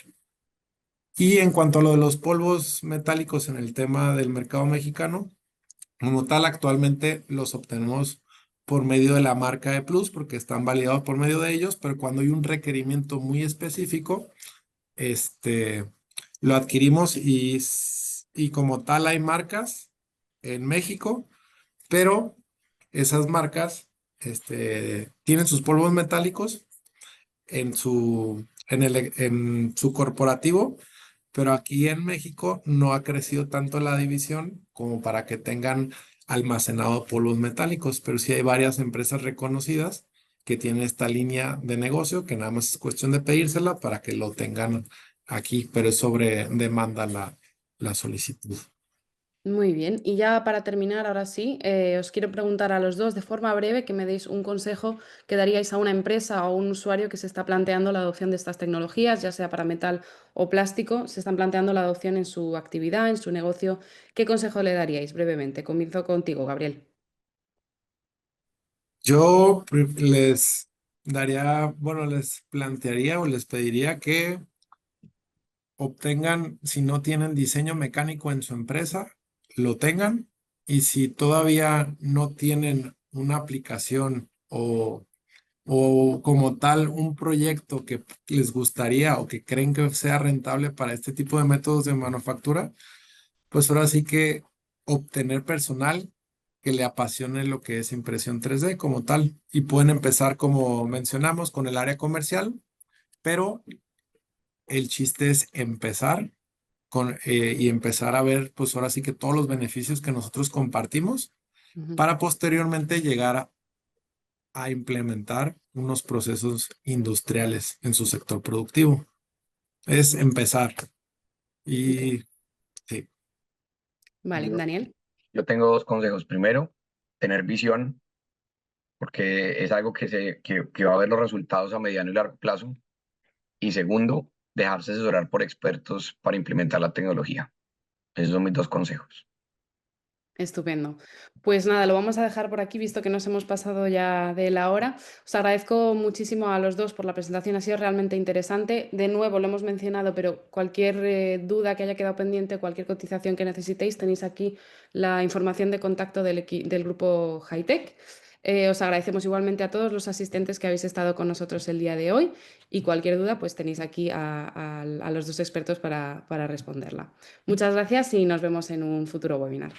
Y en cuanto a lo de los polvos metálicos en el tema del mercado mexicano, como tal, actualmente los obtenemos por medio de la marca de Plus porque están validados por medio de ellos, pero cuando hay un requerimiento muy específico, este, lo adquirimos y como tal hay marcas en México, pero esas marcas, tienen sus polvos metálicos en su corporativo, pero aquí en México no ha crecido tanto la división como para que tengan almacenado polvos metálicos, pero sí hay varias empresas reconocidas que tienen esta línea de negocio que nada más es cuestión de pedírsela para que lo tengan aquí, pero es sobre demanda la solicitud. Muy bien, y ya para terminar, ahora sí, os quiero preguntar a los dos de forma breve que me deis un consejo que daríais a una empresa o a un usuario que se está planteando la adopción de estas tecnologías, ya sea para metal o plástico, se están planteando la adopción en su actividad, en su negocio. ¿Qué consejo le daríais brevemente? Comienzo contigo, Gabriel. Yo les daría, bueno, les plantearía o les pediría que obtengan, si no tienen diseño mecánico en su empresa, lo tengan. Y si todavía no tienen una aplicación o como tal un proyecto que les gustaría o que creen que sea rentable para este tipo de métodos de manufactura, pues ahora sí que obtener personal que le apasione lo que es impresión 3D como tal. Y pueden empezar, como mencionamos, con el área comercial, pero el chiste es empezar y empezar a ver, pues ahora sí que todos los beneficios que nosotros compartimos para posteriormente llegar a implementar unos procesos industriales en su sector productivo. Es empezar. Y sí. Vale, Yo, Daniel. yo tengo dos consejos. Primero, tener visión, porque es algo que va a ver los resultados a mediano y largo plazo. Y segundo, dejarse asesorar por expertos para implementar la tecnología. Esos son mis dos consejos. Estupendo. Pues nada, lo vamos a dejar por aquí, visto que nos hemos pasado ya de la hora. Os agradezco muchísimo a los dos por la presentación, ha sido realmente interesante. De nuevo, lo hemos mencionado, pero cualquier duda que haya quedado pendiente, cualquier cotización que necesitéis, tenéis aquí la información de contacto del grupo Hightech. Os agradecemos igualmente a todos los asistentes que habéis estado con nosotros el día de hoy y cualquier duda, pues tenéis aquí a los dos expertos para responderla. Muchas gracias y nos vemos en un futuro webinar.